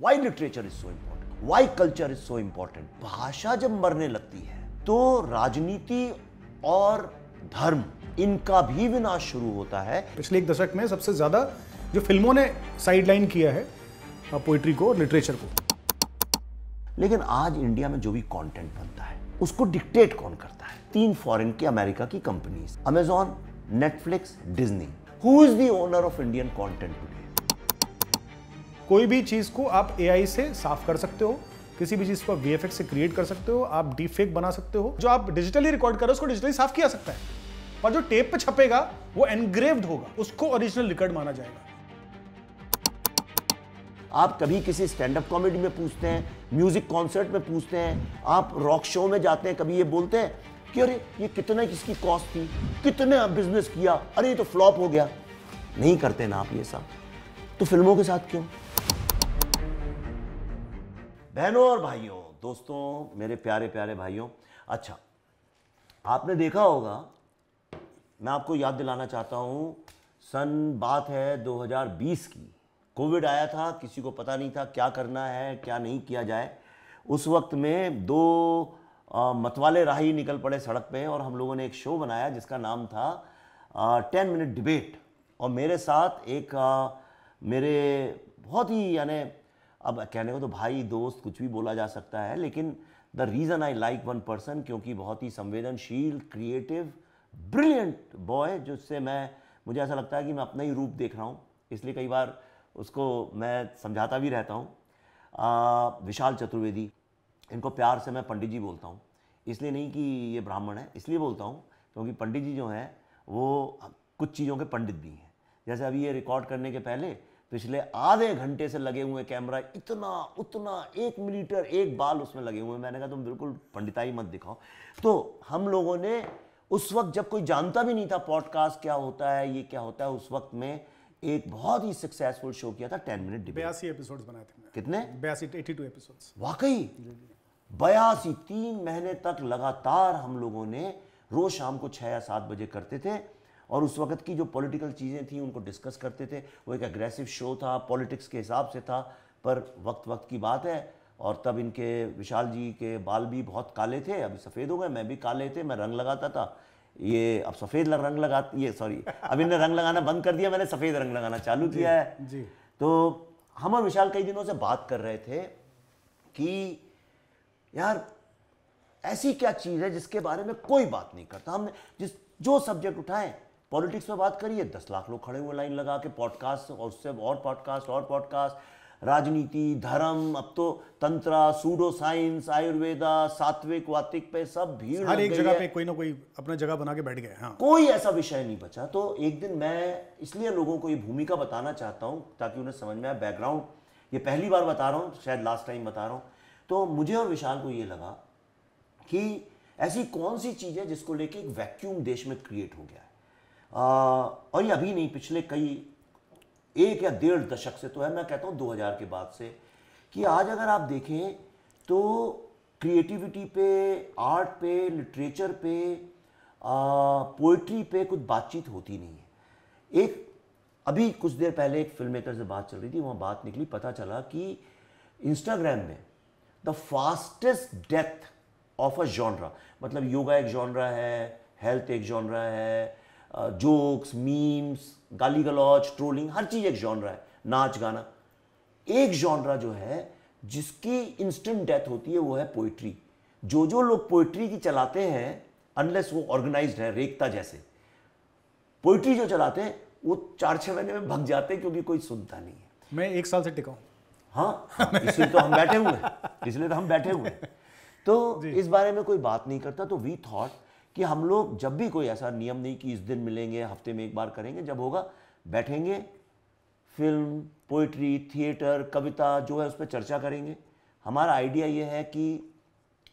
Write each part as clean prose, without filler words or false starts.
Why literature is so important, why culture is so important. भाषा जब मरने लगती है तो राजनीति और धर्म इनका भी विनाश शुरू होता है। पिछले एक दशक में सबसे ज्यादा जो फिल्मों ने साइडलाइन किया है पोइट्री को और लिटरेचर को। लेकिन आज इंडिया में जो भी कंटेंट बनता है उसको डिक्टेट कौन करता है? 3 फॉरेन की अमेरिका की companies, Amazon, Netflix, Disney. Who is the owner of Indian content today? कोई भी चीज को आप एआई से साफ कर सकते हो, किसी भी चीज को वीएफएक्स से क्रिएट कर सकते हो, आप डीप फेक बना सकते हो। जो आप डिजिटली रिकॉर्ड कर रहे हो उसको डिजिटली साफ किया सकता है, पर जो टेप पे छपेगा वो एनग्रेव्ड होगा, उसको ओरिजिनल रिकॉर्ड माना जाएगा। आप कभी किसी स्टैंड अप कॉमेडी में पूछते हैं, म्यूजिक कॉन्सर्ट में पूछते हैं, आप रॉक शो में जाते हैं, कभी ये बोलते हैं कि अरे ये कितना किसकी कॉस्ट थी, कितने बिजनेस किया, अरे ये तो फ्लॉप हो गया। नहीं करते ना आप ये सब, तो फिल्मों के साथ क्यों? बहनों और भाइयों, दोस्तों, मेरे प्यारे प्यारे भाइयों, अच्छा आपने देखा होगा, मैं आपको याद दिलाना चाहता हूं, बात है 2020 की। कोविड आया था, किसी को पता नहीं था क्या करना है क्या नहीं किया जाए। उस वक्त में 2 मतवाले राही निकल पड़े सड़क पे और हम लोगों ने एक शो बनाया जिसका नाम था 10 मिनट डिबेट। और मेरे साथ एक मेरे बहुत ही, यानी अब कहने को तो भाई दोस्त कुछ भी बोला जा सकता है, लेकिन the reason I like one person, क्योंकि बहुत ही संवेदनशील, क्रिएटिव, ब्रिलियंट बॉय, जिससे मुझे ऐसा लगता है कि मैं अपना ही रूप देख रहा हूँ, इसलिए कई बार उसको मैं समझाता भी रहता हूँ। विशाल चतुर्वेदी, इनको प्यार से मैं पंडित जी बोलता हूँ, इसलिए नहीं कि ये ब्राह्मण है, इसलिए बोलता हूँ क्योंकि पंडित जी जो हैं वो कुछ चीज़ों के पंडित भी हैं। जैसे अभी ये रिकॉर्ड करने के पहले पिछले आधे घंटे से लगे हुए कैमरा, इतना उतना 1 मिलीमीटर 1 बाल उसमें लगे हुए। मैंने कहा तुम बिल्कुल पंडिताई मत दिखाओ। तो हम लोगों ने उस वक्त, जब कोई जानता भी नहीं था पॉडकास्ट क्या होता है, ये क्या होता है, उस वक्त में एक बहुत ही सक्सेसफुल शो किया था 10 मिनट डिबेट। 82 एपिसोड्स बनाए थे। कितने? 82 एपिसोड्स। वाकई 82 3 महीने तक लगातार हम लोगों ने रोज शाम को 6 या 7 बजे करते थे और उस वक्त की जो पॉलिटिकल चीज़ें थी उनको डिस्कस करते थे। वो एक एग्रेसिव शो था, पॉलिटिक्स के हिसाब से था, पर वक्त की बात है। और तब इनके, विशाल जी के बाल भी बहुत काले थे, अभी सफ़ेद हो गए, मैं भी काले थे, मैं रंग लगाता था, ये अब सफ़ेद रंग लगा, ये सॉरी अब इन्हें रंग लगाना बंद कर दिया, मैंने सफ़ेद रंग लगाना चालू किया है जी। तो हम और विशाल कई दिनों से बात कर रहे थे कि यार ऐसी क्या चीज़ है जिसके बारे में कोई बात नहीं करता। हमने जो सब्जेक्ट उठाए, पॉलिटिक्स में बात करिए, 10 लाख लोग खड़े हुए लाइन लगा के, पॉडकास्ट और उससे और पॉडकास्ट, राजनीति, धर्म, अब तो तंत्रा, सूडो साइंस, आयुर्वेदा, सात्विक वात्विक पे सब भीड़ हर लग एक गई जगह है। पे कोई ना कोई अपना जगह बना के बैठ गए। हाँ, कोई ऐसा विषय नहीं बचा। तो एक दिन मैं इसलिए लोगों को ये भूमिका बताना चाहता हूँ ताकि उन्हें समझ में आए, बैकग्राउंड, ये पहली बार बता रहा हूँ, शायद लास्ट टाइम बता रहा हूँ। तो मुझे और विशाल को ये लगा कि ऐसी कौन सी चीज़ है जिसको लेके एक वैक्यूम देश में क्रिएट हो गया है। और ये अभी नहीं, पिछले कई 1 या 1.5 दशक से तो है, मैं कहता हूँ 2000 के बाद से, कि आज अगर आप देखें तो क्रिएटिविटी पे, आर्ट पे, लिटरेचर पे, पोइट्री पे कुछ बातचीत होती नहीं है। अभी कुछ देर पहले एक फिल्म मेकर से बात चल रही थी, वहाँ बात निकली, पता चला कि इंस्टाग्राम में the fastest death of a genre, मतलब योगा एक जॉनरा है, हेल्थ एक जॉनरा है, जोक्स, मीम्स, गाली गलौज, ट्रोलिंग, हर चीज़ एक जॉनरा है, नाच गाना। एक जॉनरा जो है जिसकी इंस्टेंट डेथ होती है वो है पोइट्री। जो लोग पोइट्री की चलाते हैं, अनलेस वो ऑर्गेनाइज्ड है, रेखता जैसे, पोइट्री जो चलाते हैं वो 4-6 महीने में भग जाते हैं क्योंकि कोई सुनता नहीं है। मैं 1 साल से टिका हूँ। हाँ, इसलिए तो हम बैठे हुए हैं। तो इस बारे में कोई बात नहीं करता। तो वी थॉट कि हम लोग जब भी, कोई ऐसा नियम नहीं कि इस दिन मिलेंगे, हफ्ते में 1 बार करेंगे, जब होगा बैठेंगे, फिल्म, पोइट्री, थिएटर, कविता जो है उस पर चर्चा करेंगे। हमारा आइडिया ये है कि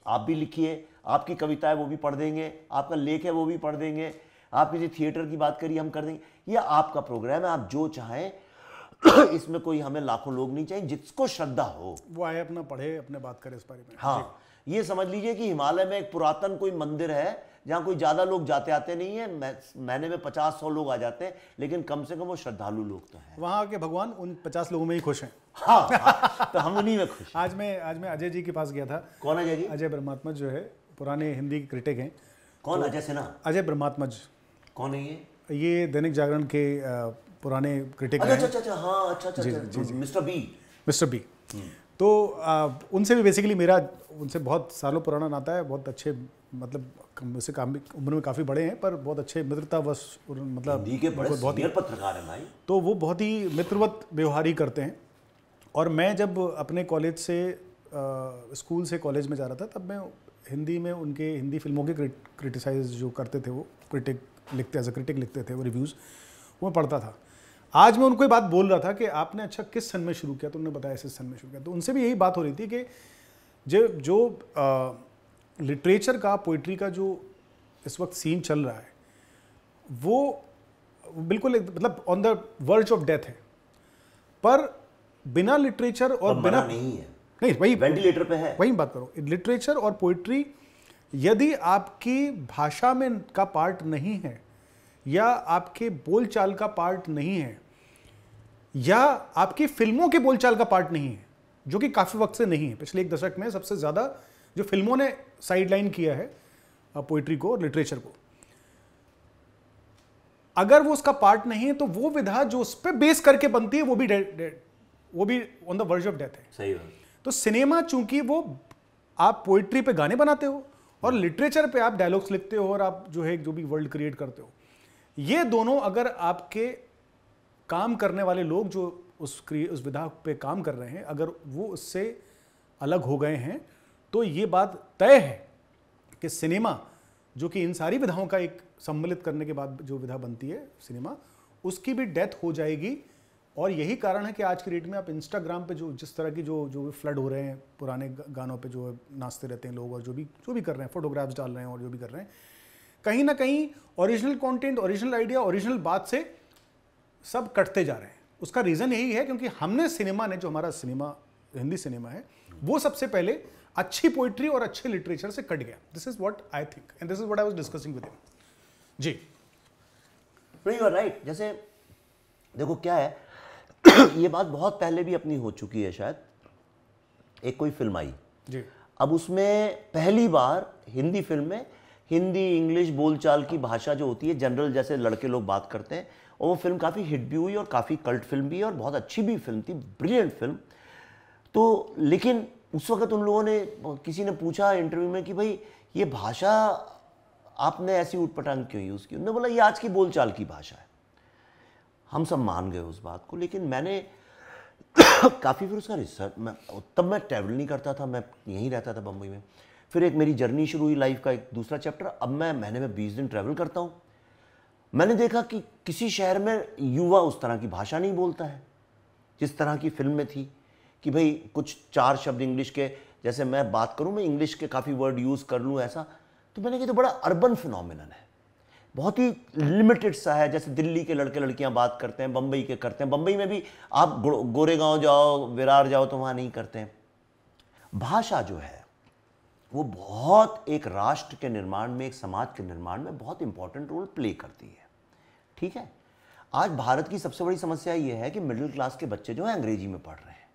आप भी लिखिए, आपकी कविता है वो भी पढ़ देंगे, आपका लेख है वो भी पढ़ देंगे, आप किसी थिएटर की बात करिए हम कर देंगे। ये आपका प्रोग्राम है, आप जो चाहें इसमें कोई हमें लाखों लोग नहीं चाहिए, जिसको श्रद्धा हो वो आए अपना पढ़े, अपने बात करे इस बारे में। हाँ, ये समझ लीजिए कि हिमालय में एक पुरातन कोई मंदिर है जहाँ कोई ज्यादा लोग जाते आते नहीं है, महीने में 50-100 लोग आ जाते हैं, लेकिन कम से कम वो श्रद्धालु लोग तो हैं। वहाँ के भगवान उन 50 लोगों में ही खुश हैं। हाँ, तो हम उन्हीं में खुश हैं। आज मैं अजय जी के पास गया था। कौन है जी? अजय ब्रह्मात्मज जो है, पुराने हिंदी क्रिटिक हैं। कौन? अजय सिन्हा? अजय ब्रह्मात्मज कौन है ये दैनिक जागरण के पुराने क्रिटिक हैं। अच्छा, हाँ, अच्छा, मिस्टर बी। तो उनसे भी बेसिकली मेरा उनसे बहुत सालों पुराना नाता है। बहुत अच्छे, मतलब मुझसे उम्र में काफ़ी बड़े हैं, पर बहुत अच्छे मित्रतावश, मतलब बहुत ही पत्रकार है भाई। तो वो बहुत ही मित्रवत व्यवहारी करते हैं। और मैं जब अपने कॉलेज से स्कूल से कॉलेज में जा रहा था, तब मैं हिंदी में उनके हिंदी फिल्मों के क्रिटिसाइज जो करते थे, वो क्रिटिक लिखते, एज अ क्रिटिक लिखते थे, वो रिव्यूज़ वो मैं पढ़ता था। आज मैं उनको ये बात बोल रहा था कि आपने अच्छा किस सन में शुरू किया, तो उन्होंने बताया इस सन में शुरू किया। तो उनसे भी यही बात हो रही थी कि जो लिटरेचर का, पोइट्री का जो इस वक्त सीन चल रहा है, वो बिल्कुल मतलब on the verge of death है। पर बिना लिटरेचर और बिना नहीं है, नहीं, वही वेंटिलेटर पे है, वही बात करो। लिटरेचर और पोइट्री यदि आपकी भाषा में का पार्ट नहीं है, या आपके बोलचाल का पार्ट नहीं है, या आपकी फिल्मों के बोलचाल का पार्ट नहीं है, जो कि काफी वक्त से नहीं है। पिछले एक दशक में सबसे ज्यादा जो फिल्मों ने साइडलाइन किया है पोइट्री को और लिटरेचर को, अगर वो उसका पार्ट नहीं है, तो वो विधा जो उस पर बेस करके बनती है, वो भी on the verge of death है। सही है। तो सिनेमा, चूंकि वो आप पोइट्री पे गाने बनाते हो और लिटरेचर पे आप डायलॉग्स लिखते हो, और आप जो है जो भी वर्ल्ड क्रिएट करते हो, ये दोनों अगर आपके काम करने वाले लोग जो उस विधा पे काम कर रहे हैं, अगर वो उससे अलग हो गए हैं, तो ये बात तय है कि सिनेमा, जो कि इन सारी विधाओं का एक सम्मिलित करने के बाद जो विधा बनती है सिनेमा, उसकी भी डेथ हो जाएगी। और यही कारण है कि आज की डेट में आप इंस्टाग्राम पे जो जिस तरह की जो फ्लड हो रहे हैं पुराने गानों पे, जो नाचते रहते हैं लोग, और जो भी कर रहे हैं, फोटोग्राफ्स डाल रहे हैं और जो भी कर रहे हैं, कहीं ना कहीं original content, original idea, original बात से सब कटते जा रहे हैं। उसका रीज़न यही है क्योंकि हमने सिनेमा ने, जो हमारा सिनेमा हिंदी सिनेमा है, वो सबसे पहले अच्छी पोइट्री और अच्छे लिटरेचर से कट गया। This is what I think and this is what I was discussing with him. जी, यू आर राइट। जैसे देखो क्या है, ये बात बहुत पहले भी अपनी हो चुकी है शायद। एक कोई फिल्म आई जी, अब उसमें पहली बार हिंदी फिल्म में हिंदी इंग्लिश बोलचाल की भाषा जो होती है जनरल, जैसे लड़के लोग बात करते हैं, और वो फिल्म काफ़ी हिट भी हुई और काफ़ी कल्ट फिल्म भी है और बहुत अच्छी भी फिल्म थी, ब्रिलियंट फिल्म। तो लेकिन उस वक्त उन लोगों ने, किसी ने पूछा इंटरव्यू में कि भाई ये भाषा आपने ऐसी उटपटांग क्यों यूज़ की? उन्होंने बोला ये आज की बोलचाल की भाषा है। हम सब मान गए उस बात को, लेकिन मैंने काफ़ी फिर उसका रिसर्च, तब मैं ट्रैवल नहीं करता था, मैं यहीं रहता था बम्बई में। फिर एक मेरी जर्नी शुरू हुई लाइफ का, एक दूसरा चैप्टर। अब मैं महीने में 20 दिन ट्रैवल करता हूँ। मैंने देखा कि किसी शहर में युवा उस तरह की भाषा नहीं बोलता है जिस तरह की फिल्म में थी, कि भाई कुछ 4 शब्द इंग्लिश के, जैसे मैं बात करूँ, मैं इंग्लिश के काफ़ी वर्ड यूज़ कर लूँ ऐसा, तो मैंने कहा तो बड़ा अर्बन फिनोमिनन है, बहुत ही लिमिटेड सा है। जैसे दिल्ली के लड़के लड़कियां बात करते हैं, बम्बई के करते हैं। बम्बई में भी आप गोरेगांव जाओ, विरार जाओ, तो वहाँ नहीं करते हैं। भाषा जो है वो बहुत एक राष्ट्र के निर्माण में, एक समाज के निर्माण में बहुत इंपॉर्टेंट रोल प्ले करती है। ठीक है, आज भारत की सबसे बड़ी समस्या ये है कि मिडिल क्लास के बच्चे जो है अंग्रेजी में पढ़ रहे हैं,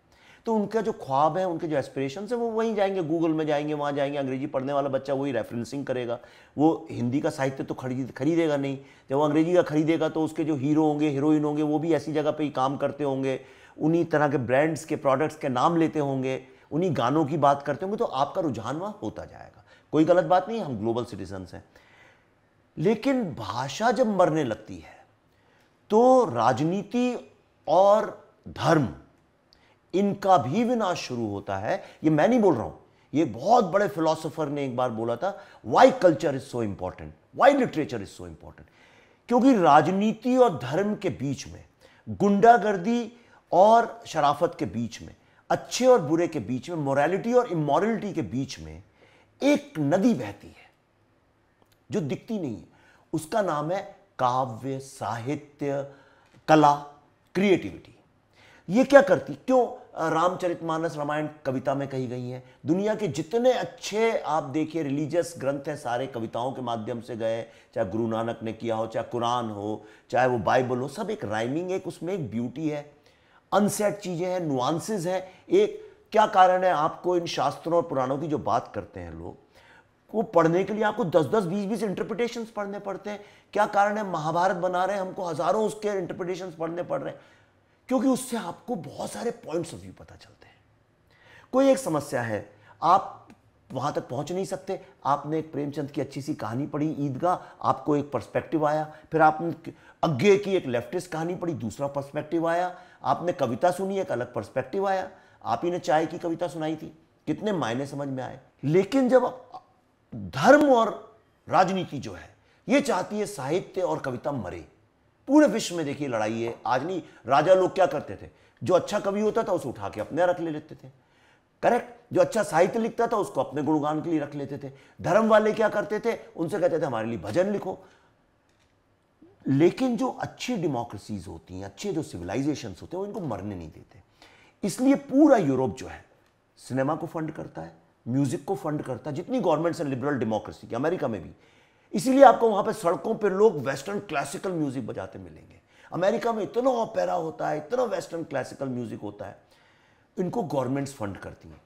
तो उनका जो ख्वाब है, उनके जो एस्पिरेशन है, वो वहीं जाएंगे, गूगल में जाएंगे, वहाँ जाएंगे। अंग्रेजी पढ़ने वाला बच्चा वही रेफरेंसिंग करेगा, वो हिंदी का साहित्य तो खरीदेगा नहीं। जब वो अंग्रेजी का खरीदेगा तो उसके जो हीरो होंगे, हीरोइन होंगे, वो भी ऐसी जगह पे ही काम करते होंगे, उन्हीं तरह के ब्रांड्स के प्रोडक्ट्स के नाम लेते होंगे, उन्हीं गानों की बात करते होंगे, तो आपका रुझान वहाँ होता जाएगा। कोई गलत बात नहीं, हम ग्लोबल सिटीजन्स हैं। लेकिन भाषा जब मरने लगती है तो राजनीति और धर्म, इनका भी विनाश शुरू होता है। ये मैं नहीं बोल रहा हूं, ये बहुत बड़े फिलोसोफर ने एक बार बोला था, why culture is so important, why literature is so important. क्योंकि राजनीति और धर्म के बीच में, गुंडागर्दी और शराफत के बीच में, अच्छे और बुरे के बीच में, मोरालिटी और इमोरलिटी के बीच में एक नदी बहती है जो दिखती नहीं है। उसका नाम है काव्य, साहित्य, कला, क्रिएटिविटी। ये क्या करती, क्यों रामचरितमानस रामायण कविता में कही गई है। दुनिया के जितने अच्छे आप देखिए रिलीजियस ग्रंथ हैं सारे कविताओं के माध्यम से गए, चाहे गुरु नानक ने किया हो, चाहे कुरान हो, चाहे वो बाइबल हो, सब एक राइमिंग, एक उसमें एक ब्यूटी है, अनसेट चीजें हैं, नुआंसेस हैं। एक क्या कारण है आपको इन शास्त्रों और पुराणों की जो बात करते हैं लोग, वो पढ़ने के लिए आपको 10-10, 20-20 इंटरप्रिटेशंस पढ़ने पड़ते हैं। क्या कारण है, महाभारत बना रहे हैं हमको हजारों उसके इंटरप्रिटेशंस पढ़ने पड़ रहे हैं, क्योंकि उससे आपको बहुत सारे पॉइंट्स ऑफ व्यू पता चलते हैं। कोई एक समस्या है, आप वहां तक पहुंच नहीं सकते, आपने एक प्रेमचंद की अच्छी सी कहानी पढ़ी ईदगाह, आपको एक पर्सपेक्टिव आया, फिर आपने अज्ञे की एक लेफ्टिस्ट कहानी पढ़ी, दूसरा पर्सपेक्टिव आया, आपने कविता सुनी, एक अलग पर्सपेक्टिव आया, आप ही ने चाय की कविता सुनाई थी, कितने मायने समझ में आए। लेकिन जब धर्म और राजनीति जो है ये चाहती है साहित्य और कविता मरे, पूरे विश्व में देखिए लड़ाई है। आज नहीं, राजा लोग क्या करते थे, जो अच्छा कवि होता था उसे उठा के अपने रख ले लेते थे, करेक्ट, जो अच्छा साहित्य लिखता था उसको अपने गुणगान के लिए रख लेते थे। धर्म वाले क्या करते थे, उनसे कहते थे हमारे लिए भजन लिखो। लेकिन जो अच्छी डेमोक्रेसीज होती हैं, अच्छे जो सिविलाइजेशंस होते हैं, वो इनको मरने नहीं देते। इसलिए पूरा यूरोप जो है सिनेमा को फंड करता है, म्यूजिक को फंड करता है, जितनी गवर्नमेंट्स है लिबरल डेमोक्रेसी की, अमेरिका में भी। इसीलिए आपको वहां पे सड़कों पे लोग वेस्टर्न क्लासिकल म्यूजिक बजाते मिलेंगे। अमेरिका में इतना ऑपेरा होता है, इतना वेस्टर्न क्लासिकल म्यूजिक होता है, इनको गवर्नमेंट्स फंड करती हैं।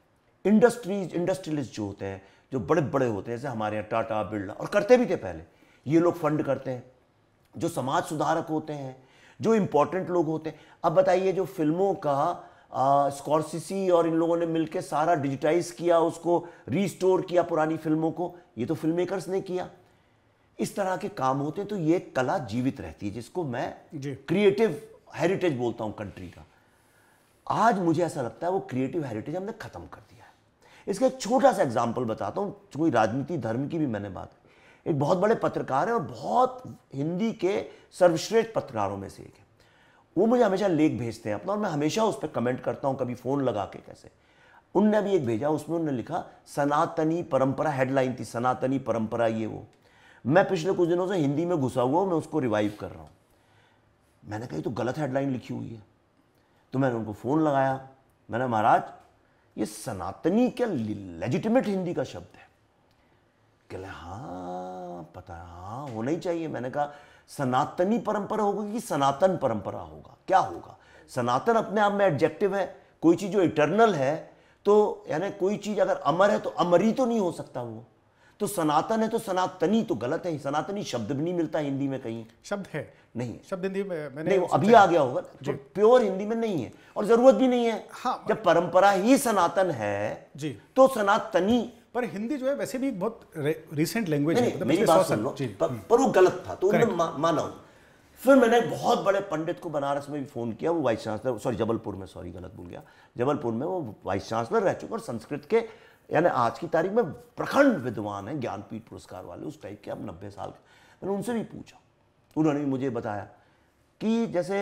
इंडस्ट्रियलिस्ट जो होते हैं, जो बड़े बड़े होते हैं, जैसे हमारे यहाँ टाटा, बिरला, और करते भी थे पहले, ये लोग फंड करते हैं। जो समाज सुधारक होते हैं, जो इंपॉर्टेंट लोग होते हैं, अब बताइए जो फिल्मों का स्कॉर्सेसी और इन लोगों ने मिलकर सारा डिजिटाइज किया, उसको रीस्टोर किया पुरानी फिल्मों को, ये तो फिल्म मेकर्स ने किया। इस तरह के काम होते हैं, तो ये कला जीवित रहती है, जिसको मैं क्रिएटिव हेरिटेज बोलता हूं कंट्री का। आज मुझे ऐसा लगता है वो क्रिएटिव हेरिटेज हमने खत्म कर दिया है। इसका एक छोटा सा एग्जाम्पल बताता हूं, कोई राजनीति धर्म की भी मैंने बात की। एक बहुत बड़े पत्रकार है और बहुत हिंदी के सर्वश्रेष्ठ पत्रकारों में से एक है, वो मुझे हमेशा लेख भेजते हैं अपना, और मैं हमेशा उस पर कमेंट करता हूं, कभी फोन लगा के कैसे। उनने भी एक भेजा, उसमें उन्होंने लिखा सनातनी परंपरा, हेडलाइन थी सनातनी परंपरा ये वो। मैं पिछले कुछ दिनों से हिंदी में घुसा हुआ हूं, मैं उसको रिवाइव कर रहा हूं। मैंने कहा तो गलत हेडलाइन लिखी हुई है, तो मैंने उनको फोन लगाया, मैंने महाराज ये सनातनी क्या लेजिटिमेट हिंदी का शब्द है? कहले हाँ पता है, हाँ होना ही चाहिए। मैंने कहा सनातनी परंपरा होगी कि सनातन परंपरा होगा, क्या होगा? सनातन अपने आप में एडजेक्टिव है, कोई चीज जो इटर्नल है, तो यानी कोई चीज अगर अमर है तो अमरी तो नहीं हो सकता वो, तो सनातन है तो सनातनी तो गलत है। सनातनी शब्द भी नहीं मिलता हिंदी में कहीं, शब्द है नहीं, शब्द हिंदी में मैंने नहीं, वो अभी आ गया होगा, जो प्योर हिंदी में नहीं है और जरूरत भी नहीं है। हाँ, जब परंपरा ही सनातन है जी, तो सनातनी। पर हिंदी जो है वैसे भी बहुत रिसेंट लैंग्वेज है, मेरी बात सुन लो, पर वो गलत था तो उन्होंने माना। फिर मैंने बहुत बड़े पंडित को बनारस में भी फोन किया, वो वाइस चांसलर, सॉरी जबलपुर में, सॉरी गलत भूल गया, जबलपुर में वो वाइस चांसलर रह चुके और संस्कृत के यानी आज की तारीख में प्रखंड विद्वान है, ज्ञानपीठ पुरस्कार वाले उस टाइप के, अब 90 साल के। मैंने उनसे भी पूछा, उन्होंने भी मुझे बताया कि जैसे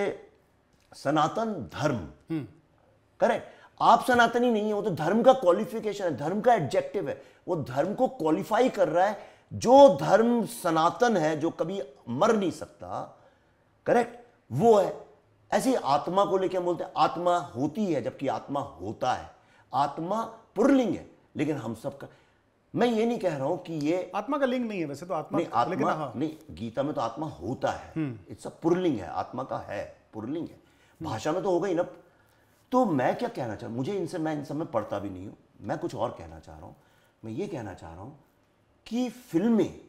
सनातन धर्म, करेक्ट, आप सनातनी नहीं है, वो तो धर्म का क्वालिफिकेशन है, धर्म का एडजेक्टिव है, वो धर्म को क्वालिफाई कर रहा है। जो धर्म सनातन है, जो कभी मर नहीं सकता, करेक्ट, वो है। ऐसे ही आत्मा को लेकर हम बोलते हैं आत्मा होती है, जबकि आत्मा होता है। आत्मा पुरलिंग है, लेकिन हम सबका, मैं ये नहीं कह रहा हूं कि ये आत्मा का लिंग नहीं है वैसे तो, आत्मा नहीं, आत्मा लेकिन हाँ, नहीं, गीता में तो आत्मा होता है, इट्स अ पुरलिंग है, आत्मा का है, पुरलिंग है, भाषा में तो होगा ही ना। तो मैं क्या कहना चाह रहा हूं, मुझे इनसे, मैं इन सब में पढ़ता भी नहीं हूं, मैं कुछ और कहना चाह रहा हूं। मैं ये कहना चाह रहा हूं कि फिल्में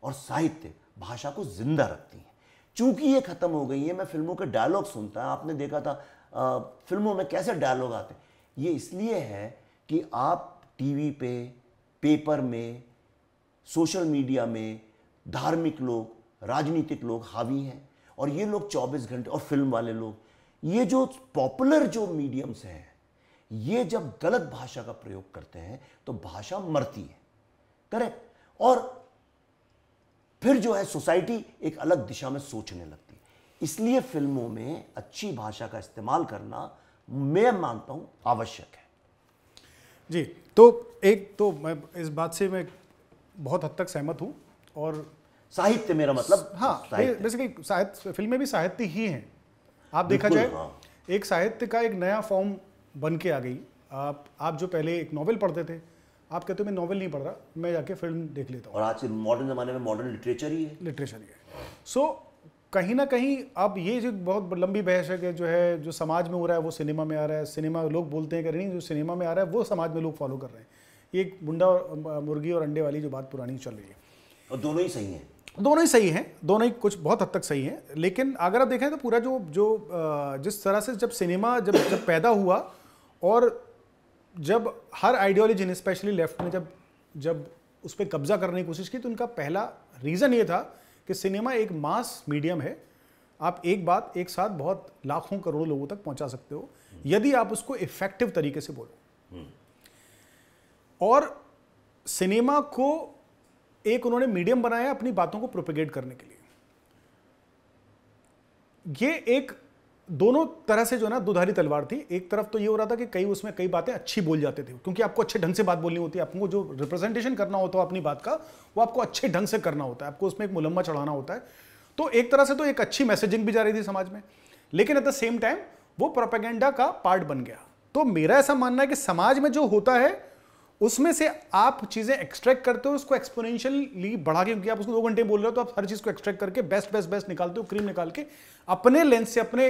और साहित्य भाषा को जिंदा रखती हैं। चूंकि ये खत्म हो गई है, मैं फिल्मों के डायलॉग सुनता, आपने देखा था फिल्मों में कैसे डायलॉग आते हैं, ये इसलिए है कि आप टीवी पे, पेपर में, सोशल मीडिया में धार्मिक लोग, राजनीतिक लोग हावी हैं, और ये लोग 24 घंटे, और फिल्म वाले लोग, ये जो पॉपुलर जो मीडियम्स हैं, ये जब गलत भाषा का प्रयोग करते हैं तो भाषा मरती है, करेक्ट, और फिर जो है सोसाइटी एक अलग दिशा में सोचने लगती है। इसलिए फिल्मों में अच्छी भाषा का इस्तेमाल करना, मैं मानता हूं, आवश्यक है। जी, तो एक तो मैं इस बात से मैं बहुत हद तक सहमत हूं, और साहित्य मेरा मतलब, हाँ, बेसिकली साहित्य, फिल्में भी साहित्य ही हैं। आप देखा जाए, हाँ। एक साहित्य का एक नया फॉर्म बन के आ गई। आप जो पहले एक नॉवेल पढ़ते थे, आप कहते हो मैं नॉवेल नहीं पढ़ रहा, मैं जाके फिल्म देख लेता हूँ। और आज के मॉडर्न ज़माने में मॉडर्न लिटरेचर ही है। लिटरेचर ही है। सो कहीं ना कहीं अब ये जो बहुत लंबी बहस है कि जो है जो समाज में हो रहा है वो सिनेमा में आ रहा है, सिनेमा लोग बोलते हैं कि नहीं जो सिनेमा में आ रहा है वो समाज में लोग फॉलो कर रहे हैं। ये एक मुंडा और मुर्गी और अंडे वाली जो बात पुरानी चल रही है। और दोनों ही सही हैं। दोनों ही सही हैं, दोनों ही कुछ बहुत हद तक सही हैं, लेकिन अगर आप देखें तो पूरा जिस तरह से जब सिनेमा जब पैदा हुआ और जब हर आइडियोलॉजी ने स्पेशली लेफ्ट ने जब उस पर कब्जा करने की कोशिश की, तो उनका पहला रीज़न ये था कि सिनेमा एक मास मीडियम है, आप एक बात एक साथ बहुत लाखों करोड़ों लोगों तक पहुंचा सकते हो यदि आप उसको इफेक्टिव तरीके से बोलो। और सिनेमा को एक उन्होंने मीडियम बनाया अपनी बातों को प्रोपेगेट करने के लिए। ये एक दोनों तरह से जो ना दुधारी तलवार थी। एक तरफ तो ये हो रहा था कि उसमें कई बातें अच्छी बोल जाते थे, क्योंकि आपको अच्छे ढंग से बात बोलनी होती है, आपको जो रिप्रेजेंटेशन करना होता है अपनी बात का वो आपको अच्छे ढंग से करना होता है, आपको उसमें एक मुलम्मा चढ़ाना होता है। तो एक तरह से तो एक अच्छी मैसेजिंग भी जा रही थी समाज में, लेकिन एट द सेम टाइम वो प्रोपेगेंडा का पार्ट बन गया। तो मेरा ऐसा मानना है कि समाज में जो होता है उसमें से आप चीजें एक्सट्रैक्ट करते हो, उसको एक्सपोनेंशियली बढ़ा के, क्योंकि आप उसको 2 घंटे बोल रहे हो तो आप हर चीज को एक्सट्रैक्ट करके बेस्ट निकालते हो, क्रीम निकाल के अपने लेंस से अपने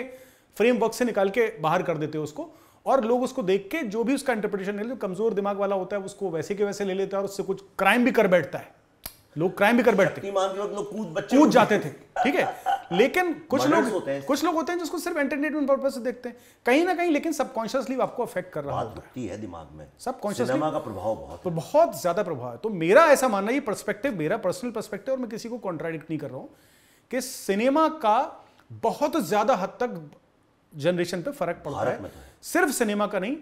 फ्रेमवर्क से निकाल के बाहर कर देते हो उसको, और लोग उसको देख के जो भी उसका इंटरप्रिटेशन ले, जो कमजोर दिमाग वाला होता है उसको वैसे के वैसे ले लेता है और उससे कुछ क्राइम भी कर बैठता है। लोग क्राइम भी कर बैठते कूद जाते थे, ठीक है। लेकिन कुछ लोग होते हैं जिसको सिर्फ एंटरटेनमेंट पर्पस से देखते हैं कहीं ना कहीं, लेकिन सबकॉन्शियसली आपको अफेक्ट कर रहा है दिमाग में। सबकॉन्शियसली सिनेमा का प्रभाव बहुत ज्यादा प्रभाव है। तो मेरा ऐसा मानना, ये पर्सपेक्टिव मेरा पर्सनल पर्सपेक्टिव, और मैं किसी को कॉन्ट्राडिक्ट नहीं कर रहा हूं, कि सिनेमा का बहुत ज्यादा हद तक जनरेशन पे फर्क पड़ता है। सिर्फ सिनेमा का नहीं,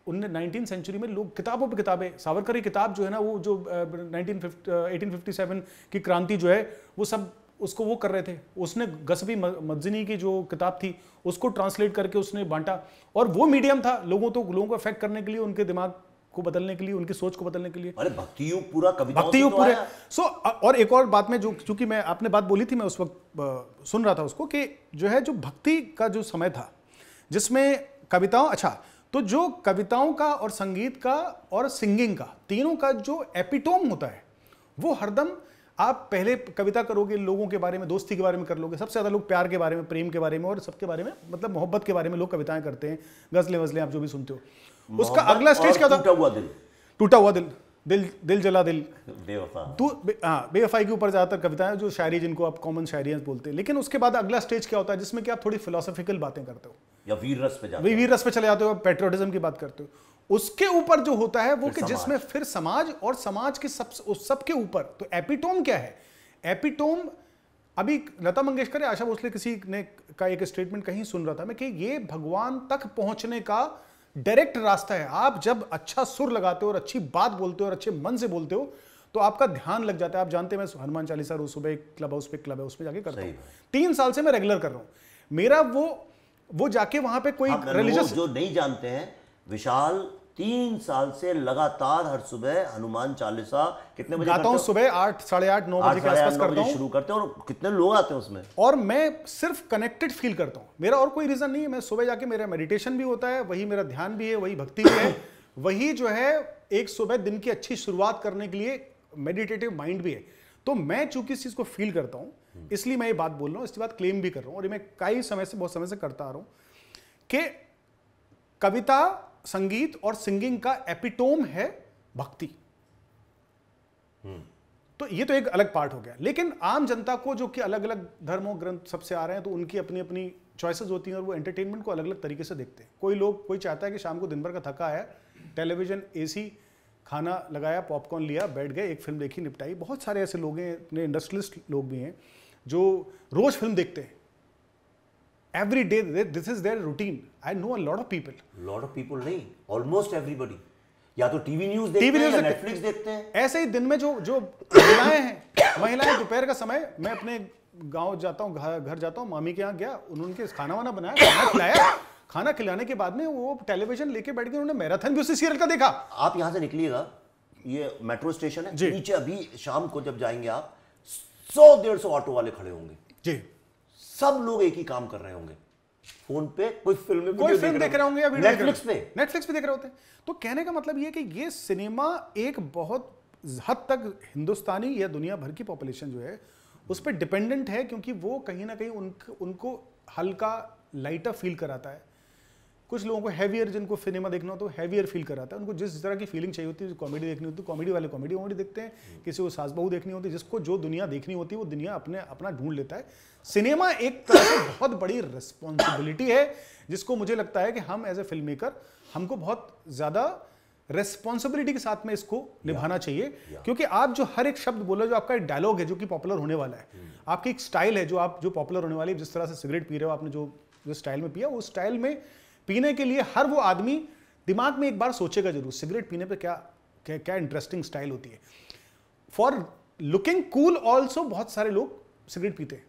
19वीं सेंचुरी में लोग किताबों पे किताबें, सावरकर की किताब जो है ना, वो जो 1857 की क्रांति जो है वो सब उसको वो कर रहे थे। उसने गसबी मदनी की जो किताब थी उसको ट्रांसलेट करके उसने बांटा, और वो मीडियम था लोगों को अफेक्ट करने के लिए, उनके दिमाग को बदलने के लिए, उनकी सोच को बदलने के लिए। अरे भक्ति युग पूरा, भक्ति युग पूरे। और एक और बात में जो, चूंकि मैं आपने बात बोली थी, मैं उस वक्त सुन रहा था उसको, कि जो है जो भक्ति का जो समय था जिसमें कविताओं, अच्छा, तो जो कविताओं का और संगीत का और सिंगिंग का, तीनों का जो एपिटोम होता है, वो हरदम आप पहले कविता करोगे लोगों के बारे में, दोस्ती के बारे में कर लोगे, सबसे ज्यादा लोग प्यार के बारे में, प्रेम के बारे में और सबके बारे में, मतलब मोहब्बत के बारे में लोग कविताएं करते हैं, गजलें वजलें आप जो भी सुनते हो। उसका अगला स्टेज क्या था? टूटा हुआ दिल, दिल जला दिल, बेवफाई के ऊपर ज्यादातर कविताएं, जो शायरी जिनको आप कॉमन शायरियां बोलते हैं। लेकिन उसके बाद अगला स्टेज क्या होता है जिसमें कि आप थोड़ी फिलोसॉफिकल बातें करते हो या वीर रस पे चले जाते हो, पैट्रियोटिज्म की बात करते हो। उसके ऊपर जो होता है वो कि जिसमें फिर समाज और समाज के सबके ऊपर, तो एपिटोम क्या है? एपिटोम, अभी लता मंगेशकर या आशा भोसले किसी ने का एक स्टेटमेंट कहीं सुन रहा था मैं, कि ये भगवान तक पहुंचने का डायरेक्ट रास्ता है। आप जब अच्छा सुर लगाते हो और अच्छी बात बोलते हो और अच्छे मन से बोलते हो तो आपका ध्यान लग जाता है। आप जानते हैं मैं हनुमान चालीसा रोज सुबह क्लब हाउस पे जाके करता हूँ, 3 साल से मैं रेगुलर कर रहा हूँ। मेरा वो जाके वहां पे कोई रिलीजियस, जो नहीं जानते हैं, विशाल 3 साल से लगातार हर सुबह हनुमान चालीसा कितने बजे गाता हूँ? सुबह 8, साढ़े 8, 9 बजे के आसपास करता हूँ, शुरू करते हैं। और कितने लोग आते हैं उसमें, और मैं सिर्फ कनेक्टेड फील करता हूँ। मेरा और कोई रीजन नहीं है। मैं सुबह जाके, मेरा मेडिटेशन भी होता है, वही मेरा ध्यान भी है, वही भक्ति भी है, वही जो है एक सुबह दिन की अच्छी शुरुआत करने के लिए मेडिटेटिव माइंड भी है। तो मैं चूंकि इस चीज को फील करता हूँ, इसलिए मैं ये बात बोल रहा हूँ, इसके बाद क्लेम भी कर रहा हूँ, और ये मैं कई समय से, बहुत समय से करता आ रहा हूँ, कि कविता, संगीत और सिंगिंग का एपिटोम है भक्ति। तो ये तो एक अलग पार्ट हो गया। लेकिन आम जनता को, जो कि अलग अलग धर्मों ग्रंथ सबसे आ रहे हैं, तो उनकी अपनी अपनी चॉइसेस होती हैं और वो एंटरटेनमेंट को अलग अलग तरीके से देखते हैं। कोई चाहता है कि शाम को दिन भर का थका है, टेलीविजन, एसी, खाना लगाया, पॉपकॉर्न लिया, बैठ गए, एक फिल्म देखी, निपटाई। बहुत सारे ऐसे लोग हैं, अपने इंडस्ट्रियलिस्ट लोग भी हैं, जो रोज फिल्म देखते हैं। Every day, this is their routine. I know a lot of people. Lot of people नहीं, almost everybody. या तो टीवी न्यूज़ देखते हैं या नेटफ्लिक्स देखते हैं। ऐसे ही दिन में जो महिलाएं हैं, महिलाएं दोपहर का समय, मैं अपने गांव जाता हूँ, घर जाता हूँ, मामी के यहाँ गया, उन्होंने खाना वाना बनाया, खाना खिलाया, खाना खिलाने के बाद में वो टेलीविजन लेके बैठ गए, उन्होंने मैराथन भी उसी सीरियल का देखा। आप यहाँ से निकलिएगा, ये मेट्रो स्टेशन है, नीचे अभी शाम को जब जाएंगे आप, 100-150 ऑटो वाले खड़े होंगे जी, सब लोग एक ही काम कर रहे होंगे, फोन पे कोई फिल्म देख रहे होंगे या वीडियो नेटफ्लिक्स पे देख रहे होते हैं। तो कहने का मतलब ये कि ये सिनेमा एक बहुत हद तक हिंदुस्तानी या दुनिया भर की पॉपुलेशन जो है उस पर डिपेंडेंट है, क्योंकि वो कहीं ना कहीं उनको हल्का लाइटर फील कराता है। कुछ लोगों को हैवियर, जिनको सिनेमा देखना हो तो हैवियर फील कराता है, उनको जिस तरह की फीलिंग चाहिए होती है, कॉमेडी देखनी होती है कॉमेडी वाले कॉमेडी देखते हैं, किसी को सास बहू देखनी होती है, जिसको जो दुनिया देखनी होती है वो दुनिया अपना ढूंढ लेता है। सिनेमा एक तरह से बहुत बड़ी रिस्पॉन्सिबिलिटी है, जिसको मुझे लगता है कि हम एज ए फिल्म मेकर हमको बहुत ज्यादा रेस्पॉन्सिबिलिटी के साथ में इसको निभाना चाहिए। क्योंकि आप जो हर एक शब्द बोल रहे हो, जो आपका एक डायलॉग है जो कि पॉपुलर होने वाला है, आपकी एक स्टाइल है जो पॉपुलर होने वाली है, जिस तरह से सिगरेट पी रहे हो आपने, जो स्टाइल में पिया, वो स्टाइल में पीने के लिए हर वो आदमी दिमाग में एक बार सोचेगा जरूर, सिगरेट पीने पे क्या इंटरेस्टिंग स्टाइल होती है। फॉर लुकिंग कूल ऑल्सो बहुत सारे लोग सिगरेट पीते हैं।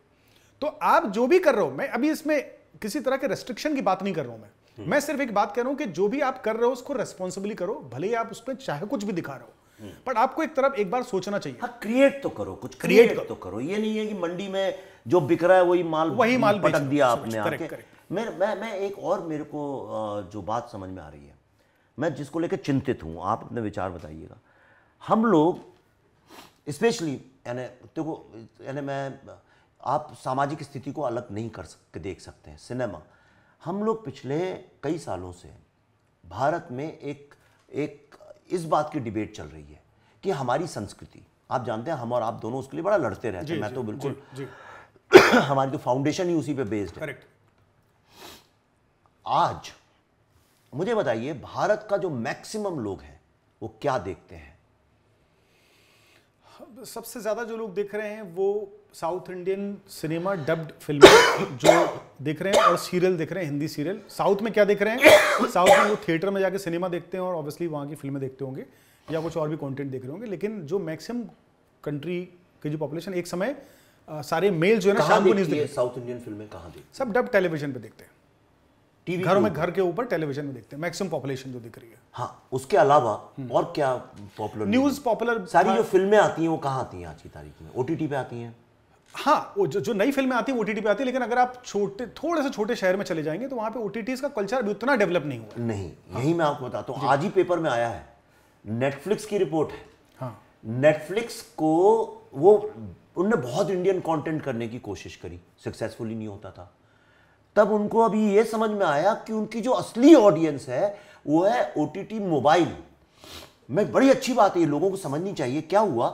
तो आप जो भी कर रहे हो, मैं अभी इसमें किसी तरह के रेस्ट्रिक्शन की बात नहीं कर रहा हूं, मैं सिर्फ एक बात कर रहा हूं कि जो भी आप कर रहे हो उसको रेस्पॉन्सिबली करो, भले ही आप उसमें चाहे कुछ भी दिखा रहे हो, बट आपको एक तरफ एक बार सोचना चाहिए। हाँ, क्रिएट तो करो, कुछ क्रिएट तो करो। ये नहीं है कि मंडी में जो बिक रहा है वही माल पटक दिया आपने आके। मैं एक और, मेरे को जो बात समझ में आ रही है, मैं जिसको लेकर चिंतित हूं, आप अपने विचार बताइएगा। हम लोग स्पेशली आप सामाजिक स्थिति को अलग नहीं कर सकते, देख सकते हैं सिनेमा। हम लोग पिछले कई सालों से भारत में एक इस बात की डिबेट चल रही है कि हमारी संस्कृति, आप जानते हैं हम और आप दोनों उसके लिए बड़ा लड़ते रहते हैं। मैं तो बिल्कुल हमारी तो फाउंडेशन ही उसी पे बेस्ड है। करेक्ट। आज मुझे बताइए, भारत का जो मैक्सिमम लोग हैं वो क्या देखते हैं? सबसे ज्यादा जो लोग देख रहे हैं वो साउथ इंडियन सिनेमा डब्ड फिल्में जो देख रहे हैं, और सीरियल देख रहे हैं, हिंदी सीरियल। साउथ में क्या देख रहे हैं? साउथ में वो थिएटर में जाके सिनेमा देखते हैं और ऑब्वियसली वहाँ की फिल्में देखते होंगे या कुछ और भी कंटेंट देख रहे होंगे। लेकिन जो मैक्सिमम कंट्री की जो पॉपुलेशन, एक समय सारे मेल जो है ना शाम को न्यूज़ देखते हैं। साउथ इंडियन फिल्में कहाँ देखते हैं? सब डब टेलीविजन पे देखते हैं, टीवी घरों में, घर के ऊपर टेलीविजन में देखते हैं मैक्सिमम पॉपुलेशन जो दिख रही है। हाँ, उसके अलावा और क्या पॉपुलर? News popular. सारी जो फिल्में आती हैं वो कहाँ आती हैं आज की तारीख में? ओटीटी पे आती हैं। हाँ, वो जो नई फिल्में आती हैं ओटीटी पे आती है, लेकिन अगर आप थोड़े से छोटे शहर में चले जाएंगे तो वहाँ पे ओटीटीज का कल्चर अभी उतना डेवलप नहीं हुआ। नहीं, यही मैं आपको बताता हूँ। आज ही पेपर में आया है, नेटफ्लिक्स की रिपोर्ट है। हाँ, नेटफ्लिक्स को उनने बहुत इंडियन कंटेंट करने की कोशिश करी, सक्सेसफुली नहीं होता था। तब उनको अभी ये समझ में आया कि उनकी जो असली ऑडियंस है वो है ओटीटी मोबाइल में। बड़ी अच्छी बात है, ये लोगों को समझनी चाहिए। क्या हुआ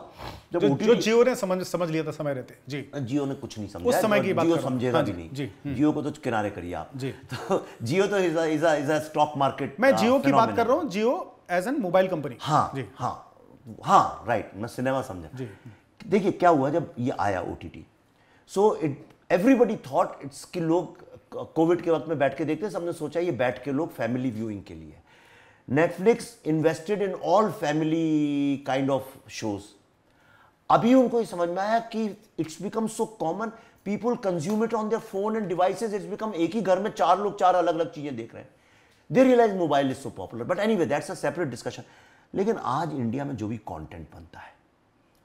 जब जो जियो ने समझ लिया था समय रहते जी। जियो ने कुछ नहीं समझा, उस समय की बात जियो समझेगा भी नहीं जी। जियो को तो किनारे करिए आप जी। तो जियो तो इज अ स्टॉक मार्केट। मैं जियो की बात कर रहा हूँ, जियो एज एन मोबाइल कंपनी। हाँ जी, हाँ, राइट, मैं सिनेमा समझा। देखिए क्या हुआ जब ये आया OTT, so everybody thought it's कि लोग कोविड के वक्त में बैठ के देखते, सबने सोचा ये बैठ के लोग फैमिली व्यूइंग के लिए। Netflix invested in all family kind of shows. अभी उनको ये समझ में आया कि it's become so common, people consume it on their phone end devices. It's become, एक ही घर में चार लोग चार अलग अलग चीजें देख रहे हैं। They realise mobile is so popular, but anyway that's a separate discussion. लेकिन आज इंडिया में जो भी कंटेंट बनता है,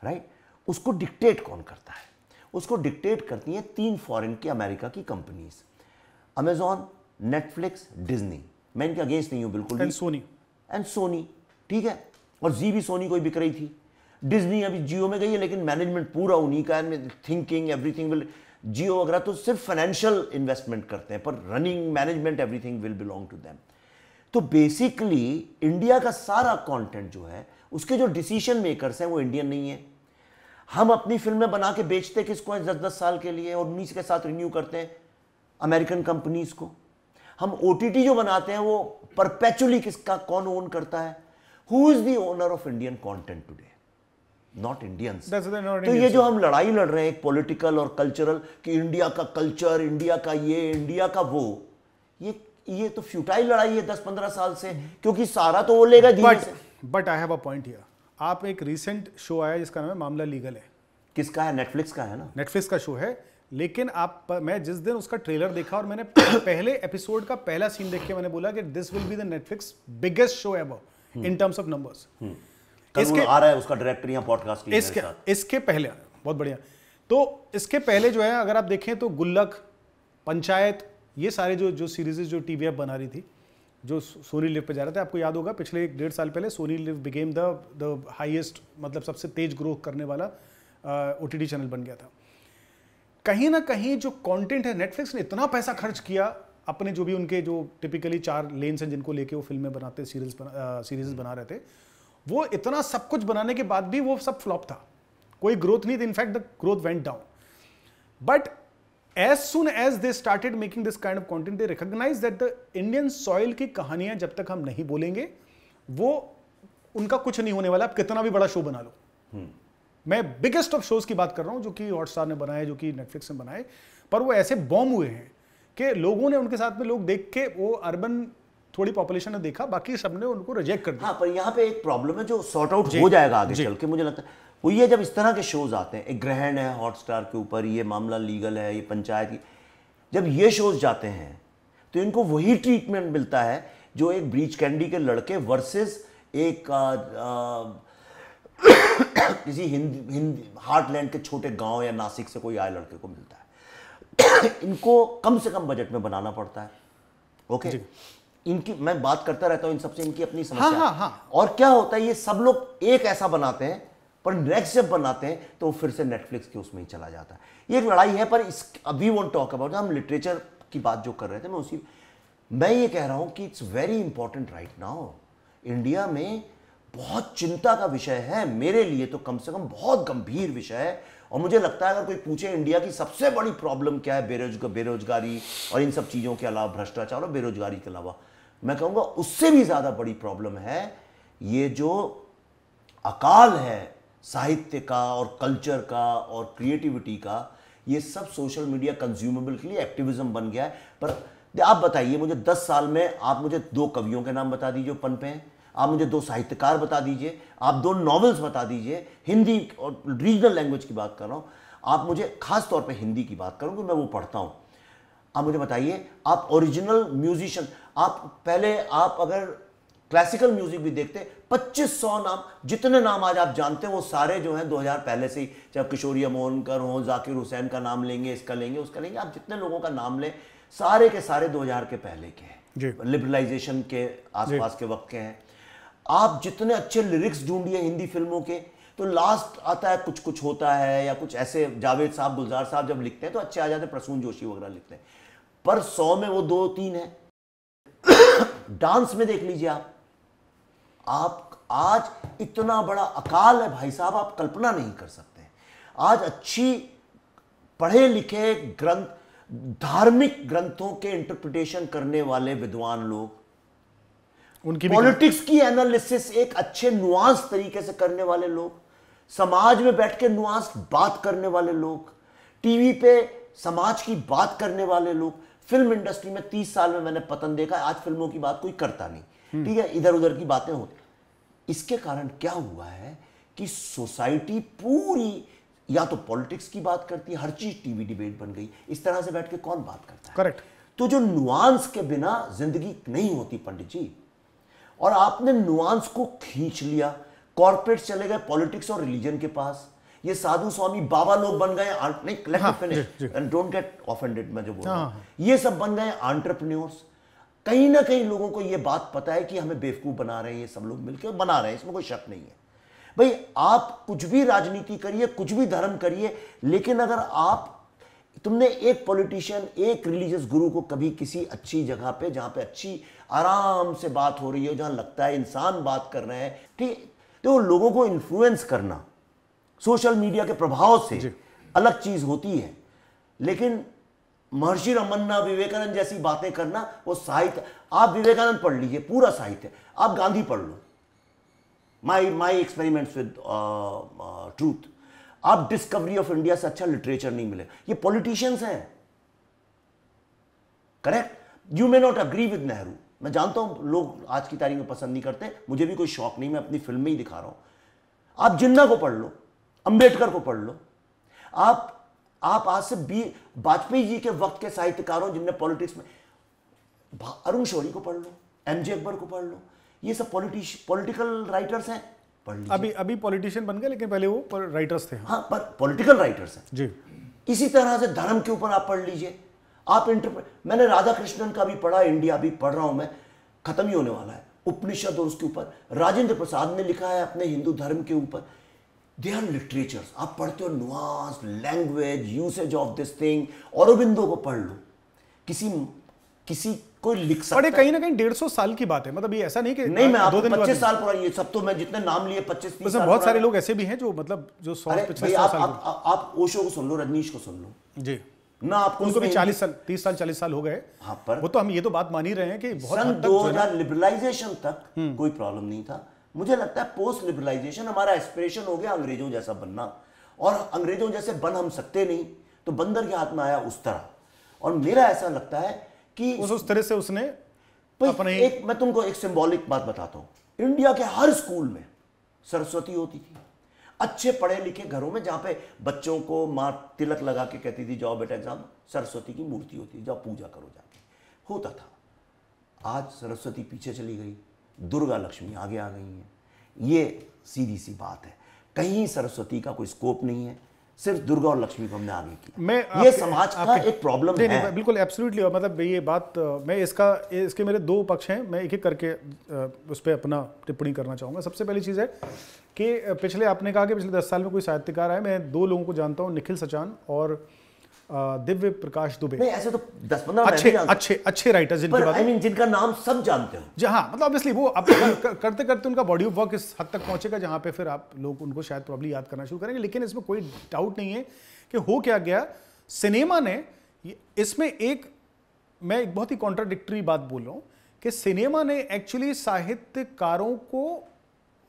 राइट, उसको डिक्टेट कौन करता है? उसको डिक्टेट करती हैं 3 फॉरेन की, अमेरिका की कंपनीज, अमेजॉन, नेटफ्लिक्स, डिज्नी। मैं इनके अगेंस्ट नहीं हूं बिल्कुल, एंड सोनी, ठीक है। और जी भी सोनी को ही बिक रही थी। डिज्नी अभी जियो में गई है, लेकिन मैनेजमेंट पूरा उन्हीं का है, थिंकिंग एवरीथिंग विल, जियो वगैरह तो सिर्फ फाइनेंशियल इन्वेस्टमेंट करते हैं, पर running management everything will belong to them. तो बेसिकली इंडिया का सारा कंटेंट जो है, उसके जो डिसीजन मेकर्स हैं वो इंडियन नहीं है। हम अपनी फिल्में बना के बेचते किसको है 10-10 साल के लिए, और उन्हीं के साथ रिन्यू करते हैं अमेरिकन कंपनीज को। हम ओटीटी जो बनाते हैं वो परपेचुअली किसका, कौन ओन करता है? Who is the owner of Indian content today? Not Indians. तो ये जो हम लड़ाई लड़ रहे हैं एक पॉलिटिकल और कल्चरल, कि इंडिया का कल्चर, इंडिया का ये, इंडिया का वो, ये तो फ्यूटाइल लड़ाई है 10-15 साल से, क्योंकि सारा तो वो लेगा धीरे से। But I have a point here. आप एक रिसेंट शो आया जिसका नाम है मामला लीगल है। किसका है? नेटफ्लिक्स का है ना। नेटफ्लिक्स का शो है, लेकिन मैं जिस दिन उसका ट्रेलर देखा और मैंने पहले एपिसोड का पहला सीन देख के मैंने बोला कि this will be the Netflix biggest show ever in terms of numbers. इसके आ रहा है उसका डायरेक्टर यहाँ पॉडकास्ट के लिए। इसके पहले बहुत बढ़िया। तो इसके पहले जो है अगर आप देखें तो गुल्लक, पंचायत, ये सारे जो सीरीज जो टीवीएफ बना रही थी, जो सोनी लिव पे जा रहे थे, आपको याद होगा पिछले 1.5 साल पहले Sony LIV became the highest, मतलब सबसे तेज ग्रो करने वाला OTT चैनल बन गया था। कहीं ना कहीं जो कंटेंट है, नेटफ्लिक्स ने इतना पैसा खर्च किया अपने जो भी उनके जो टिपिकली 4 लेन्स हैं जिनको लेके वो फिल्में बनाते, सीरीज बना रहे थे, वो इतना सब कुछ बनाने के बाद भी वो सब फ्लॉप था, कोई ग्रोथ नहीं थी, in fact the growth went down. But as soon as they started making this kind of content, they recognized that the Indian soil की कहानियां जब तक हम नहीं बोलेंगे वो उनका कुछ नहीं होने वाला। आप कितना भी बड़ा शो बना लो, मैं बिगेस्ट ऑफ शोज की बात कर रहा हूं जो कि हॉटस्टार ने बनाए, जो कि नेटफ्लिक्स ने बनाए, पर वो ऐसे बॉम्ब हुए हैं कि लोगों ने उनके साथ में लोग देख के, वो अर्बन थोड़ी पॉपुलेशन ने देखा, बाकी सबने उनको रिजेक्ट कर दिया। हाँ, पर यहाँ पे एक प्रॉब्लम है जो सॉर्ट आउट हो जाएगा आगे चल के, मुझे लगता है वो ये, जब इस तरह के शोज आते हैं, एक ग्रहण है हॉटस्टार के ऊपर, ये मामला लीगल है, ये पंचायत की, जब ये शोज जाते हैं तो इनको वही ट्रीटमेंट मिलता है जो एक ब्रीच कैंडी के लड़के वर्सेस एक किसी हिंदी हार्टलैंड के छोटे गांव या नासिक से कोई आए लड़के को मिलता है। इनको कम से कम बजट में बनाना पड़ता है। ओके, इनकी मैं बात करता रहता हूं इन सबसे, इनकी अपनी समस्या। हाँ। और क्या होता है, ये सब लोग एक ऐसा बनाते हैं, पर नेक्स्ट जब बनाते हैं तो वो फिर से नेटफ्लिक्स के उसमें ही चला जाता है। ये एक लड़ाई है। पर इस अभी वोंट टॉक अबाउट, हम लिटरेचर की बात जो कर रहे थे, मैं ये कह रहा हूं कि it's very important right now. India में बहुत चिंता का विषय है, मेरे लिए तो कम से कम बहुत गंभीर विषय है। और मुझे लगता है अगर कोई पूछे इंडिया की सबसे बड़ी प्रॉब्लम क्या है, बेरोजगारी और इन सब चीज़ों के अलावा, भ्रष्टाचार और बेरोजगारी के अलावा, मैं कहूँगा उससे भी ज़्यादा बड़ी प्रॉब्लम है ये जो अकाल है साहित्य का और कल्चर का और क्रिएटिविटी का। ये सब सोशल मीडिया कंज्यूमेबल के लिए एक्टिविज्म बन गया है। पर आप बताइए मुझे 10 साल में, आप मुझे 2 कवियों के नाम बता दीजिए पनपे हैं, आप मुझे 2 साहित्यकार बता दीजिए, आप 2 नॉवेल्स बता दीजिए, हिंदी और रीजनल लैंग्वेज की बात कर रहा हूँ, आप मुझे खास तौर पे हिंदी की बात करूँ, मैं वो पढ़ता हूँ। आप मुझे बताइए, आप ओरिजिनल म्यूजिशियन, आप अगर क्लासिकल म्यूजिक भी देखते, 2500 नाम, जितने नाम आज आप जानते हैं वो सारे जो हैं 2000 पहले से ही, चाहे किशोरी अमोनकर हो, जाकिर हुसैन का नाम लेंगे, इसका लेंगे, उसका लेंगे, आप जितने लोगों का नाम लें सारे के सारे 2000 के पहले के हैं, लिबरलाइजेशन के आसपास के वक्त के हैं। आप जितने अच्छे लिरिक्स ढूंढिए हिंदी फिल्मों के, तो लास्ट आता है कुछ कुछ होता है, या कुछ ऐसे जावेद साहब, गुलजार साहब जब लिखते हैं तो अच्छे आ जाते हैं, प्रसून जोशी वगैरह लिखते हैं, पर 100 में वो 2-3 है। डांस में देख लीजिए आप आज इतना बड़ा अकाल है भाई साहब, आप कल्पना नहीं कर सकते। आज अच्छी पढ़े लिखे ग्रंथ, धार्मिक ग्रंथों के इंटरप्रिटेशन करने वाले विद्वान लोग, उनकी पॉलिटिक्स की एनालिसिस एक अच्छे नुआंस तरीके से करने वाले लोग, समाज में बैठ के नुआंस बात करने वाले लोग, टीवी पे समाज की बात करने वाले लोग। फिल्म इंडस्ट्री में 30 साल में मैंने पतन देखा, आज फिल्मों की बात कोई करता नहीं, ठीक है, इधर उधर की बातें होती। इसके कारण क्या हुआ है कि सोसाइटी पूरी या तो पॉलिटिक्स की बात करती है, हर चीज टीवी डिबेट बन गई। इस तरह से बैठ के कौन बात करता है? करेक्ट। तो जो नुआंस के बिना जिंदगी नहीं होती पंडित जी, और आपने नुआंस को खींच लिया, कॉर्पोरेट चले गए पॉलिटिक्स और रिलीजन के पास, ये साधु स्वामी बाबा लोग बन गए, नहीं, let me finish and don't get offended, मैं जो बोल रहा हूं, ये सब बन गए एंटरप्रेन्योर्स। कहीं ना कहीं लोगों को ये बात पता है कि हमें बेवकूफ बना रहे हैं, ये सब लोग मिलकर बना रहे हैं, इसमें कोई शक नहीं है। भाई आप कुछ भी राजनीति करिए, कुछ भी धर्म करिए, लेकिन अगर तुमने एक पॉलिटिशियन, एक रिलीजियस गुरु को कभी किसी अच्छी जगह पे, जहां पे अच्छी आराम से बात हो रही है, जहां लगता है इंसान बात कर रहे हैं, ठीक, तो लोगों को इन्फ्लुएंस करना सोशल मीडिया के प्रभाव से अलग चीज होती है, लेकिन महर्षि रमन्ना, विवेकानंद जैसी बातें करना, वो साहित्य। आप विवेकानंद पढ़ लीजिए, पूरा साहित्य, आप गांधी पढ़ लो, माई एक्सपेरिमेंट्स विद ट्रूथ, आप डिस्कवरी ऑफ इंडिया से अच्छा लिटरेचर नहीं मिलेगा। ये पॉलिटिशियंस हैं, correct. You may not agree with Nehru, मैं जानता हूं लोग आज की तारीख में पसंद नहीं करते, मुझे भी कोई शौक नहीं, मैं अपनी फिल्म में ही दिखा रहा हूं। आप जिन्ना को पढ़ लो, अंबेडकर को पढ़ लो, आप आज से वाजपेयी जी के वक्त के साहित्यकारों जिनने पॉलिटिक्स में, अरुण शौरी को पढ़ लो, एमजे अकबर को पढ़ लो, ये सब पॉलिटिकल राइटर्स हैं, पढ़ लीजिए। अभी पॉलिटिशियन बन गए, लेकिन पहले वो राइटर्स थे। हाँ, पर पॉलिटिकल राइटर्स हैं जी। इसी तरह से धर्म के ऊपर आप पढ़ लीजिए, आप मैंने राधा कृष्णन का भी पढ़ा, इंडिया भी पढ़ रहा हूं मैं, खत्म ही होने वाला है। उपनिषद और उसके ऊपर राजेंद्र प्रसाद ने लिखा है अपने हिंदू धर्म के ऊपर। दे आर लिटरेचर्स, आप पढ़ते हो, nuance, language, usage of this thing. Aurobindo को पढ़ लो, किसी कोई लिख सकता है। कहीं ना कहीं 150 साल की बात है, मतलब ये ऐसा नहीं कि नहीं, मैं आपको 25 साल पुरानी, ये सब तो मैं जितने नाम लिए 25-30 साल बहुत सारे लोग ऐसे भी हैं जो मतलब जो 100-100 साल आप ओशो को सुन लो, रजनीश को सुन लो जी, ना, आपको उनको भी 40 साल 30 साल 40 साल हो गए। हाँ, पर वो तो हम ये तो बात मान ही रहे हैं कि बहुत सन 2000 लिबरलाइजेशन तक कोई प्रॉब्लम नहीं था। मुझे लगता है पोस्ट लिबरलाइजेशन हमारा एस्पिरेशन हो गया अंग्रेजों जैसा बनना, और अंग्रेजों जैसे बन हम सकते नहीं, तो बंदर के हाथ में आया उस तरह। और मेरा ऐसा लगता है कि उस तरह से उसने अपने एक, मैं तुमको एक सिंबॉलिक बात बताता हूं। इंडिया के हर स्कूल में सरस्वती होती थी, अच्छे पढ़े लिखे घरों में, जहां पे बच्चों को माँ तिलक लगा के कहती थी जाओ बेटा एग्जाम, सरस्वती की मूर्ति होती थी, जाओ पूजा करो जाके, होता था। आज सरस्वती पीछे चली गई, दुर्गा लक्ष्मी आगे आ गई हैं। ये सीधी सी बात है, कहीं सरस्वती का कोई स्कोप नहीं है, सिर्फ दुर्गा और लक्ष्मी को हमने आगे किया। ये समाज का एक प्रॉब्लम है। नहीं, बिल्कुल एब्सोल्युटली। मतलब ये बात मैं इसके मेरे दो पक्ष हैं, मैं एक एक करके उस पर अपना टिप्पणी करना चाहूँगा। सबसे पहली चीज़ है कि आपने कहा कि पिछले 10 साल में कोई साहित्यकार आए। मैं 2 लोगों को जानता हूँ, निखिल सचान और दिव्य प्रकाश दुबे। नहीं, ऐसे तो 10-15 अच्छे राइटर्स जिनका नाम सब जानते हो। जी हाँ, मतलब ऑब्वियसली वो अब करते करते उनका बॉडी ऑफ वर्क इस हद तक पहुंचेगा जहां पे फिर आप लोग उनको शायद प्रॉब्ली याद करना शुरू करेंगे। लेकिन इसमें कोई डाउट नहीं है कि हो क्या गया, सिनेमा ने इसमें मैं एक बहुत ही कॉन्ट्राडिक्टरी बात बोल रहा हूं कि सिनेमा ने एक्चुअली साहित्यकारों को,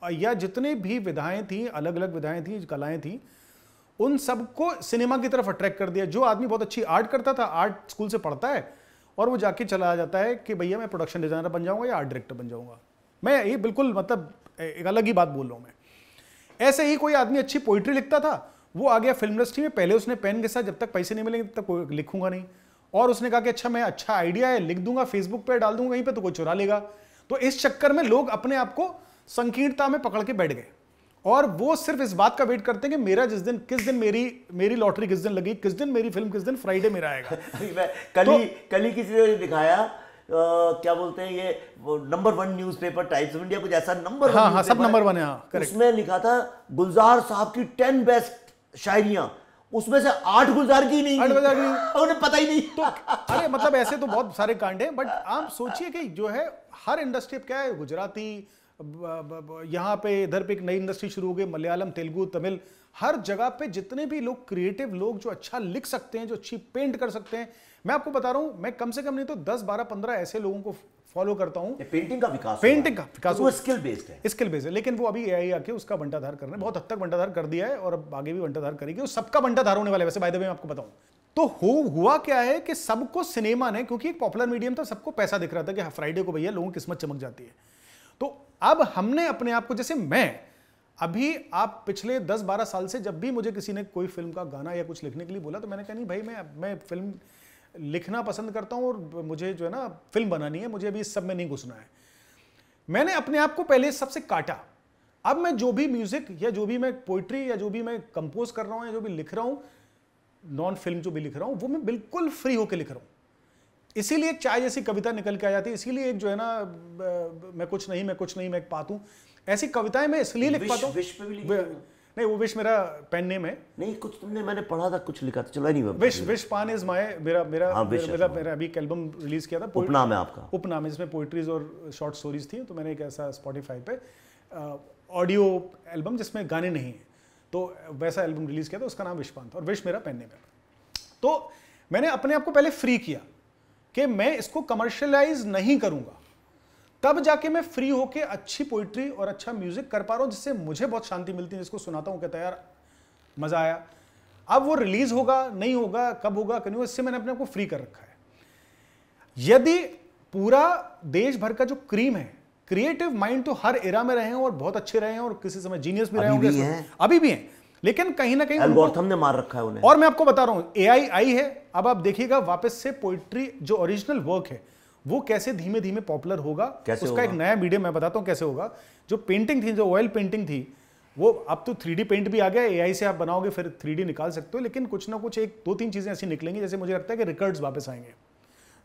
या जितने भी विधाएं थी, अलग अलग विधाएं थी, कलाएं थी, उन सबको सिनेमा की तरफ अट्रैक्ट कर दिया। जो आदमी बहुत अच्छी आर्ट करता था, आर्ट स्कूल से पढ़ता है और वो जाके चला जाता है कि भैया मैं प्रोडक्शन डिजाइनर बन जाऊंगा या आर्ट डायरेक्टर बन जाऊंगा। मैं ये बिल्कुल मतलब एक अलग ही बात बोल रहा हूं मैं। ऐसे ही कोई आदमी अच्छी पोइट्री लिखता था, वो आ गया फिल्म इंडस्ट्री में। पहले उसने पेन के साथ जब तक पैसे नहीं मिलेंगे तब तक लिखूंगा नहीं, और उसने कहा कि अच्छा मैं अच्छा आइडिया है लिख दूंगा, फेसबुक पे डाल दूंगा, कहीं पे तो कोई चुरा लेगा। तो इस चक्कर में लोग अपने आप को संकीर्णता में पकड़ के बैठ गए, और वो सिर्फ इस बात का वेट करते हैं कि मेरा किस दिन मेरी लॉटरी किस दिन लगी, किस दिन मेरी फिल्म, किस दिन फ्राइडे मेरा आएगा। कल ही किसी ने दिखाया, क्या बोलते हैं ये, number 1 newspaper times of India, कुछ ऐसा नंबर 1। हाँ, सब नंबर 1 है। हाँ, करेक्ट। उसमें लिखा था गुलजार साहब की 10 बेस्ट शायरियां, उसमें से 8 गुलजार की नहीं, 8 गुलजार की उन्हें पता ही नहीं। तो अरे मतलब ऐसे तो बहुत सारे कांड हैं, बट आप सोचिए कि जो है हर इंडस्ट्री क्या है, गुजराती, यहाँ पे इधर पे एक नई इंडस्ट्री शुरू हो गई, मलयालम, तेलुगु, तमिल, हर जगह पे जितने भी लोग, क्रिएटिव लोग जो अच्छा लिख सकते हैं, जो अच्छी पेंट कर सकते हैं, मैं आपको बता रहा हूं, मैं कम से कम नहीं तो 10, 12, 15 ऐसे लोगों को फॉलो करता हूं। पेंटिंग का विकास तो वो स्किल बेस्ड है, स्किल बेस्ड है। लेकिन वो अभी एआई आके उसका बंटाधार कर रहे हैं, बहुत हद तक बंटाधार कर दिया है और अब आगे भी बंटाधार करेगी। उस सबका बंटाधार होने वाला है। वैसे बाय द वे मैं आपको बताऊं तो हुआ क्या है कि सबको सिनेमा ने, क्योंकि एक पॉपुलर मीडियम था, सबको पैसा दिख रहा था कि फ्राइडे को भैया लोगों की किस्मत चमक जाती है। तो अब हमने अपने आप को, जैसे मैं अभी, आप पिछले 10-12 साल से जब भी मुझे किसी ने कोई फिल्म का गाना या कुछ लिखने के लिए बोला तो मैंने कहा नहीं भाई, मैं फिल्म लिखना पसंद करता हूं और मुझे जो है ना फिल्म बनानी है, मुझे अभी इस सब में नहीं घुसना है। मैंने अपने आप को पहले सबसे काटा। अब मैं जो भी म्यूजिक या जो भी मैं पोइट्री या जो भी मैं कंपोज कर रहा हूं या जो भी लिख रहा हूं, नॉन फिल्म जो भी लिख रहा हूं, वो मैं बिल्कुल फ्री होकर लिख रहा हूं। इसीलिए एक चाय जैसी कविता निकल के आ जाती है, इसीलिए एक जो है ना मैं कुछ नहीं मैं एक पात हूं, ऐसी कविताएं मैं इसलिए लिख पाता हूं। नहीं, वो विश मेरा पेन नेम है। नहीं, कुछ तुमने, मैंने पढ़ा था, कुछ लिखा था, चलो नहीं। विश पान इज माय, मेरा अभी एक एल्बम रिलीज किया था, उपनाम है आपका। उपनाम, इसमें पोइट्रीज और शॉर्ट स्टोरीज थी। तो मैंने एक ऐसा स्पॉटिफाई पे ऑडियो एल्बम जिसमें गाने नहीं है, तो वैसा एल्बम रिलीज किया था, उसका नाम विश पान था और विश मेरा पेन नेम है। तो मैंने अपने आप को पहले फ्री किया कि मैं इसको कमर्शियलाइज नहीं करूंगा, तब जाके मैं फ्री होके अच्छी पोइट्री और अच्छा म्यूजिक कर पा रहा हूं, जिससे मुझे बहुत शांति मिलती है, जिसको सुनाता हूं कहता है यार मजा आया। अब वो रिलीज होगा नहीं होगा, कब होगा कब नहीं होगा, इससे मैंने अपने आप को फ्री कर रखा है। यदि पूरा देश भर का जो क्रीम है, क्रिएटिव माइंड तो हर एरा में रहे हैं और बहुत अच्छे रहे हैं और किसी समय जीनियस भी रहे होंगे, अभी भी हैं, लेकिन कहीं ना कहीं एल्गोरिथम ने मार रखा है उन्हें। और मैं आपको बता रहा हूं, एआई आई है, अब आप देखिएगा वापस से पोइट्री जो ओरिजिनल वर्क है वो कैसे धीमे धीमे पॉपुलर होगा। उसका एक नया मीडियम मैं बताता हूं कैसे होगा। जो पेंटिंग थी, जो ऑयल पेंटिंग थी, वो अब तो 3D पेंट भी आ गया, एआई से आप बनाओगे फिर 3D निकाल सकते हो, लेकिन कुछ ना कुछ एक दो तीन चीजें ऐसी निकलेंगी। जैसे मुझे लगता है कि रिकॉर्ड्स वापस आएंगे,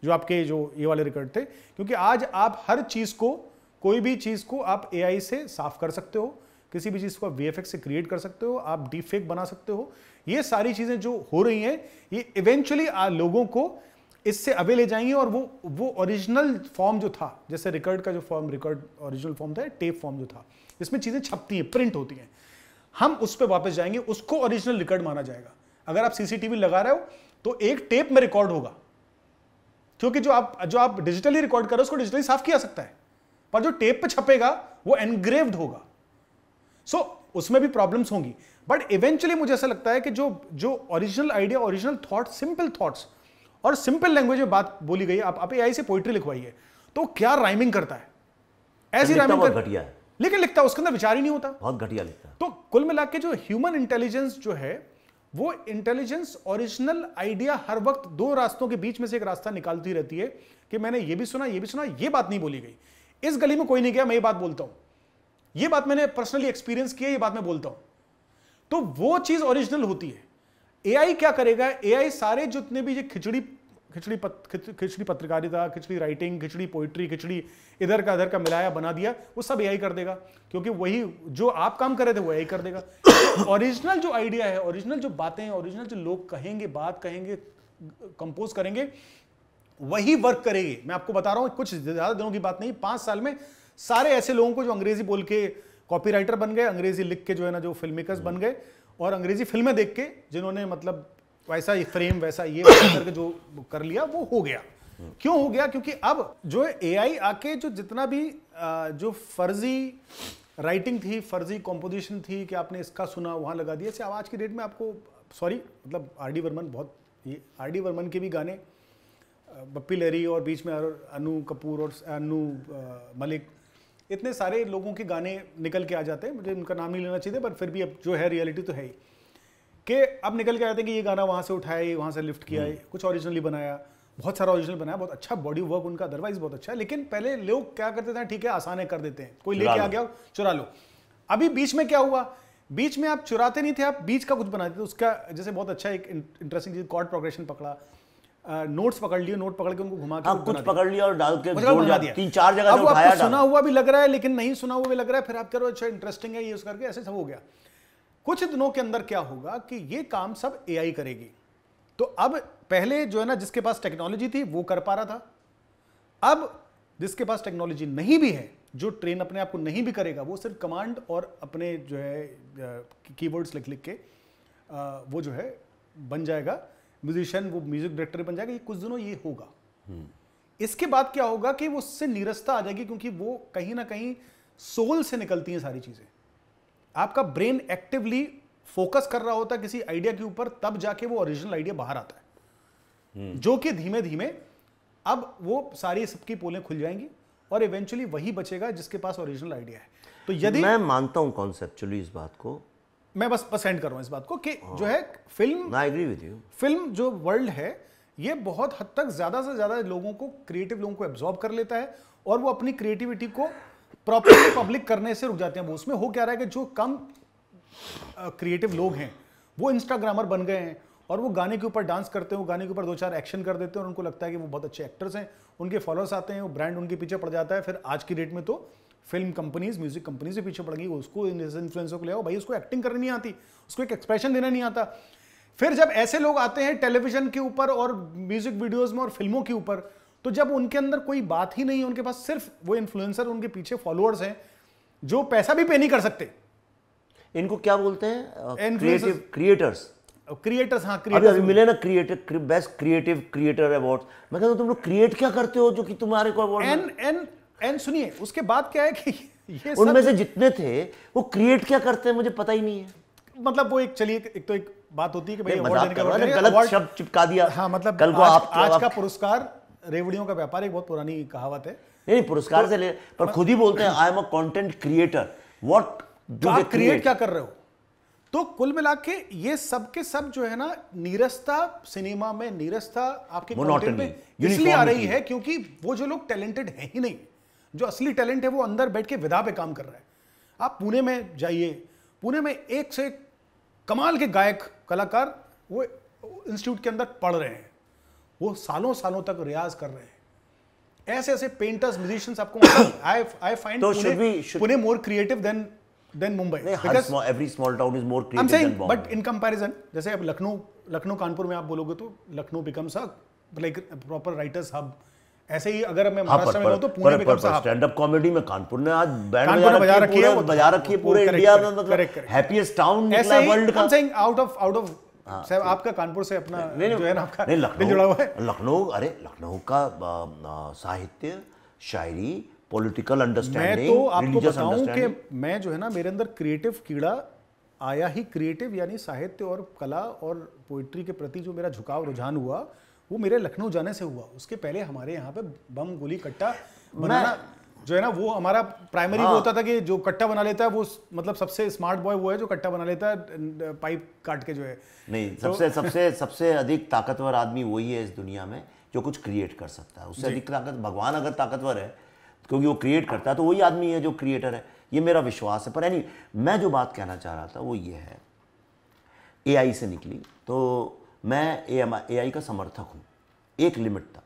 जो आपके जो ये वाले रिकॉर्ड थे, क्योंकि आज आप हर चीज को, कोई भी चीज को आप एआई से साफ कर सकते हो, किसी भी चीज को आप VFX से क्रिएट कर सकते हो, आप डीफेक बना सकते हो। ये सारी चीजें जो हो रही हैं ये इवेंचुअली लोगों को इससे अवे ले जाएंगे, और वो ओरिजिनल फॉर्म जो था, जैसे रिकॉर्ड का जो फॉर्म, रिकॉर्ड ओरिजिनल फॉर्म था, टेप फॉर्म जो था, जिसमें चीजें छपती हैं, प्रिंट होती हैं, हम उस पर वापस जाएंगे, उसको ओरिजिनल रिकॉर्ड माना जाएगा। अगर आप सीसीटीवी लगा रहे हो तो एक टेप में रिकॉर्ड होगा, क्योंकि जो आप डिजिटली रिकॉर्ड करो उसको डिजिटली साफ किया सकता है, पर जो टेप पे छपेगा वो एनग्रेव्ड होगा। सो उसमें भी प्रॉब्लम्स होंगी, बट इवेंचुअली मुझे ऐसा लगता है कि जो original idea, original thought, simple thoughts और सिंपल लैंग्वेज में बात बोली गई है, आप एआई से पोइट्री लिखवाइए तो क्या राइमिंग करता है, ऐसी राइमिंग बहुत घटिया है, लेकिन लिखता है, उसके अंदर विचार ही नहीं होता, बहुत घटिया लिखता है। तो कुल मिला के जो ह्यूमन इंटेलिजेंस जो है, वो इंटेलिजेंस ओरिजिनल आइडिया हर वक्त दो रास्तों के बीच में से एक रास्ता निकालती रहती है कि मैंने ये भी सुना, ये भी सुना, ये बात नहीं बोली गई, इस गली में कोई नहीं गया, मैं ये बात बोलता हूं, ये बात मैंने पर्सनली एक्सपीरियंस किया, ये बात मैं बोलता हूं, तो वो चीज ओरिजिनल होती है। एआई क्या करेगा, एआई सारे जितने भी ये खिचड़ी पत्रकारिता, खिचड़ी राइटिंग, खिचड़ी पोइट्री, खिचड़ी इधर का मिलाया बना दिया, वो सब एआई कर देगा, क्योंकि वही जो आप काम कर रहे थे वो एआई कर देगा। ओरिजिनल जो आइडिया है, ओरिजिनल जो बातें, ओरिजिनल जो लोग कहेंगे, बात कहेंगे, कंपोज करेंगे, वही वर्क करेगी। मैं आपको बता रहा हूं, कुछ ज्यादा दिनों की बात नहीं, 5 साल में सारे ऐसे लोगों को जो अंग्रेजी बोल के कॉपीराइटर बन गए, अंग्रेजी लिख के जो है ना जो फिल्म मेकर्स बन गए, और अंग्रेजी फिल्में देख के जिन्होंने मतलब वैसा फ्रेम, वैसा ये करके जो कर लिया, वो हो गया। क्यों हो गया? क्योंकि अब जो एआई आके जो जितना भी जो फर्जी राइटिंग थी, फर्जी कॉम्पोजिशन थी कि आपने इसका सुना वहां लगा दिया, से आज की डेट में आपको, सॉरी मतलब आर.डी. बर्मन, बहुत ये आर.डी. बर्मन के भी गाने, बप्पी लहरी और बीच में अनु कपूर और अनु मलिक, इतने सारे लोगों के गाने निकल के आ जाते हैं, मुझे उनका नाम नहीं लेना चाहिए, पर फिर भी अब जो है रियलिटी तो है ही कि अब निकल के आते हैं कि ये गाना वहाँ से उठाया, वहाँ से लिफ्ट किया है, कुछ ओरिजिनली बनाया, बहुत सारा ओरिजिनल बनाया, बहुत अच्छा बॉडी वर्क उनका अदरवाइज बहुत अच्छा है। लेकिन पहले लोग क्या करते थे, ठीक है आसान है कर देते हैं, कोई लेके आ गया चुरा लो। अभी बीच में क्या हुआ, बीच में आप चुराते नहीं थे, आप बीच का कुछ बनाते थे, उसका जैसे बहुत अच्छा एक इंटरेस्टिंग चीज कॉर्ड प्रोग्रेशन पकड़ा, नोट्स पकड़ लिए, नोट पकड़ के उनको घुमा के कुछ पकड़ लिया और डाल के बना दिया, 3-4 जगह अब आपको सुना हुआ भी लग रहा है लेकिन नहीं सुना हुआ भी लग रहा है, फिर आप करो अच्छा इंटरेस्टिंग है ये उस करके, ऐसे सब हो गया। कुछ दिनों के अंदर क्या होगा कि ये काम सब एआई करेगी। तो अब पहले जो है ना जिसके पास टेक्नोलॉजी थी वो कर पा रहा था, अब जिसके पास टेक्नोलॉजी नहीं भी है, जो ट्रेन अपने आप को नहीं भी करेगा, वो सिर्फ कमांड और अपने जो है कीवर्ड्स लिख लिख के वो जो है बन जाएगा म्यूजिशियन, वो म्यूजिक डायरेक्टर बन जाएगा। ये कुछ दिनों ये होगा। इसके बाद क्या होगा कि वो उससे निरस्ता आ जाएगी, क्योंकि वो कहीं ना कहीं सोल से निकलती हैं सारी चीजें। आपका ब्रेन एक्टिवली फोकस कर रहा होता है किसी आइडिया के ऊपर, तब जाके वो ओरिजिनल आइडिया बाहर आता है, जो कि धीमे धीमे अब वो सारी सबकी पोलें खुल जाएंगी और इवेंचुअली वही बचेगा जिसके पास ओरिजिनल आइडिया है। तो यदि मैं मानता हूं कॉन्सेप्चुअली इस बात को, मैं बस एंड कर रहा हूं इस बात को कि जो है film, I agree with you, film जो वर्ल्ड है ये बहुत हद तक ज्यादा से ज्यादा लोगों को, क्रिएटिव लोगों को एब्जॉर्ब कर लेता है और वो अपनी क्रिएटिविटी को प्रॉपर्ली पब्लिक करने से रुक जाते हैं। वो उसमें हो क्या रहा है कि जो कम क्रिएटिव लोग हैं वो इंस्टाग्रामर बन गए हैं और वो गाने के ऊपर डांस करते हैं, वो गाने के ऊपर 2-4 एक्शन कर देते हैं और उनको लगता है कि वो बहुत अच्छे एक्टर्स हैं, उनके फॉलोअर्स आते हैं, वो ब्रांड उनके पीछे पड़ जाता है। फिर आज की डेट में तो फिल्म कंपनीज, म्यूजिक कंपनीज भी पीछे पड़ गई, उसको इन्फ्लुएंसर को ले आओ भाई, उसको एक्टिंग करनी नहीं आती, उसको एक एक्सप्रेशन देना नहीं आता। फिर जब ऐसे लोग आते हैं टेलीविजन के ऊपर और म्यूजिक वीडियोज में और फिल्मों के ऊपर, तो जब उनके अंदर कोई बात ही नहीं है, उनके पास सिर्फ वो इन्फ्लुएंसर, उनके पीछे फॉलोअर्स हैं जो पैसा भी पे नहीं कर सकते। इनको क्या बोलते हैं? क्रिएटर्स। हाँ, अभी मिले ना creator, best creative creator award. मैं कहता हूं तुम लोग क्रिएट क्या करते हो जो कि तुम्हारे को अवार्ड एन सुनिए, उसके बाद क्या है कि ये उनमें से जितने थे वो क्रिएट क्या करते हैं मुझे पता ही नहीं है। मतलब वो एक, चलिए एक तो एक बात होती है कि भाई अवार्ड देने का गलत शब्द चिपका दिया। हाँ, मतलब कल को आज का पुरस्कार रेवड़ियों का व्यापार, एक बहुत पुरानी कहावत है। नहीं, पुरस्कार से ले, पर खुद ही बोलते हैं I am a content creator. What do they create? क्या कर रहे हो? तो कुल मिला के ये सब के सब जो है ना, नीरसता सिनेमा में, नीरसता आपके कंटेंट में इसलिए आ रही है क्योंकि वो जो लोग टैलेंटेड हैं ही नहीं, जो असली टैलेंट है वो अंदर बैठ के विधा पे काम कर रहा है। आप पुणे में जाइए, पुणे में एक से एक कमाल के गायक कलाकार वो इंस्टीट्यूट के अंदर पढ़ रहे हैं, वो सालों सालों तक रियाज कर रहे हैं। ऐसे ऐसे पेंटर्स, म्यूजिशियंस आपको I find Pune more creative than Mumbai, because every small town is more creative than Bombay. But in comparison, जैसे अब लखनऊ कानपुर में आप बोलोगे तो Lucknow becomes a like proper writers hub. ऐसे ही अगर मैं महाराष्ट्र में हूं तो Pune becomes a hub. Stand up comedy में कानपुर ने आज बैंड बजा रखी है पूरे इंडिया में, मतलब हैप्पीएस्ट टाउन निकला वर्ल्ड का। I am saying out of sir, आपका कानपुर से अपना जो है ना आपका दिल जुड़ा हुआ है। लखनऊ का साहित्य, शायरी, पॉलिटिकल अंडरस्टैंडिंग, मैं तो आपको बताऊं कि मैं जो है ना, मेरे अंदर क्रिएटिव कीड़ा आया ही, क्रिएटिव यानी साहित्य और कला और पोइट्री के प्रति जो मेरा झुकाव, रुझान हुआ, वो मेरे लखनऊ जाने से हुआ। उसके पहले हमारे यहाँ पे बम गोली कट्टा बनाना जो है ना, वो हमारा प्राइमरी वो होता था कि जो कट्टा बना लेता है वो मतलब सबसे स्मार्ट बॉय वो है जो कट्टा बना लेता है पाइप काट के जो है। नहीं, सबसे अधिक ताकतवर आदमी वही है इस दुनिया में जो कुछ क्रिएट कर सकता है। उससे अधिक ताकत, भगवान अगर ताकतवर है क्योंकि वो क्रिएट करता है, तो वही आदमी है जो क्रिएटर है, ये मेरा विश्वास है। पर मैं जो बात कहना चाह रहा था वो ये है, एआई से निकली तो मैं एआई का समर्थक हूँ एक लिमिट तक।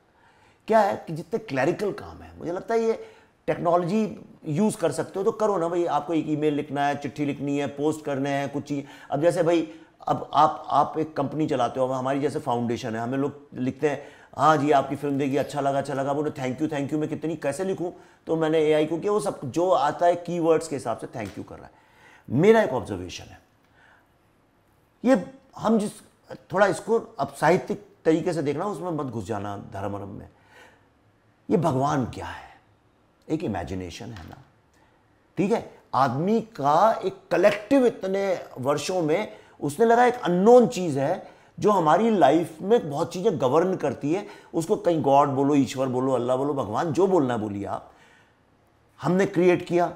क्या है कि जितने क्लैरिकल काम है, मुझे लगता है ये टेक्नोलॉजी यूज़ कर सकते हो तो करो ना भाई। आपको एक ईमेल लिखना है, चिट्ठी लिखनी है, पोस्ट करने हैं कुछ चीज़। अब जैसे भाई, अब आप एक कंपनी चलाते हो, हमारी जैसे फाउंडेशन है, हमें लोग लिखते हैं हाँ जी आपकी फिल्म देखी, अच्छा लगा, बोले थैंक यू मैं कितनी कैसे लिखूँ, तो मैंने एआई को किया, वो सब जो आता है कीवर्ड्स के हिसाब से थैंक यू कर रहा है। मेरा एक ऑब्जर्वेशन है, ये हम जिस थोड़ा इसको अब साहित्यिक तरीके से देखना, उसमें मत घुस जाना धर्म में। ये भगवान क्या है? एक इमेजिनेशन है ना, ठीक है। आदमी का एक कलेक्टिव इतने वर्षों में उसने लगा एक अननोन चीज है जो हमारी लाइफ में बहुत चीजें गवर्न करती है। उसको कहीं गॉड बोलो, ईश्वर बोलो, अल्लाह बोलो, भगवान, जो बोलना है बोलिए आप। हमने क्रिएट किया।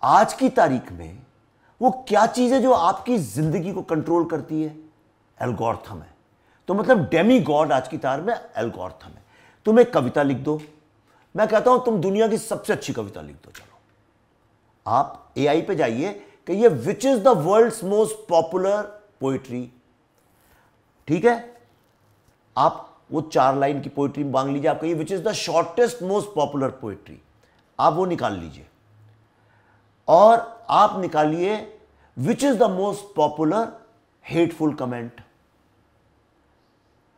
आज की तारीख में वो क्या चीज है जो आपकी जिंदगी को कंट्रोल करती है? एल्गोरिथम है। तो मतलब डेमी गॉड आज की तारीख में एल्गोरिथम है। तुम एक कविता लिख दो, मैं कहता हूं तुम दुनिया की सबसे अच्छी कविता लिख दो, चलो आप एआई पे जाइए कि ये which is the world's most popular poetry, ठीक है। आप वो 4 लाइन की पोइट्री मांग लीजिए, आप कहिए which is the shortest most popular poetry, आप वो निकाल लीजिए। और आप निकालिए which is the most popular hateful comment,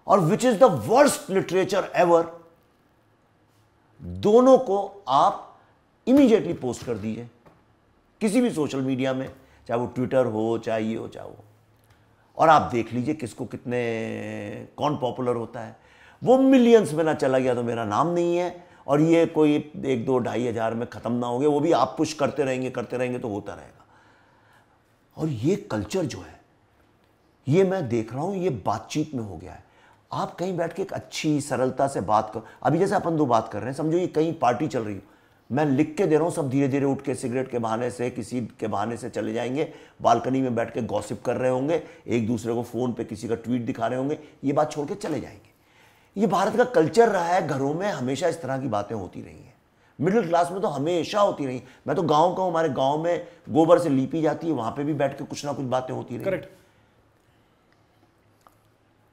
और which is the worst literature ever. दोनों को आप इमीडिएटली पोस्ट कर दीजिए किसी भी सोशल मीडिया में, चाहे वो ट्विटर हो, चाहे ये हो, चाहे वो, और आप देख लीजिए किसको कितने, कौन पॉपुलर होता है। वो मिलियंस में ना चला गया तो मेरा नाम नहीं है, और ये कोई 1, 2, 2.5 हज़ार में ख़त्म ना हो गया, वो भी आप पुश करते रहेंगे तो होता रहेगा। और ये कल्चर जो है, ये मैं देख रहा हूँ, ये बातचीत में हो गया है। आप कहीं बैठ के एक अच्छी सरलता से बात करो। अभी जैसे अपन 2 बात कर रहे हैं, समझो ये कहीं पार्टी चल रही हो, मैं लिख के दे रहा हूँ, सब धीरे धीरे उठ के सिगरेट के बहाने से, किसी के बहाने से चले जाएंगे, बालकनी में बैठ के गॉसिप कर रहे होंगे, एक दूसरे को फ़ोन पे किसी का ट्वीट दिखा रहे होंगे, ये बात छोड़ के चले जाएंगे। ये भारत का कल्चर रहा है, घरों में हमेशा इस तरह की बातें होती रही हैं। मिडिल क्लास में तो हमेशा होती रही। मैं तो गाँव का हूँ, हमारे गाँव में गोबर से लीपी जाती है, वहाँ पर भी बैठ के कुछ ना कुछ बातें होती रही। करेक्ट।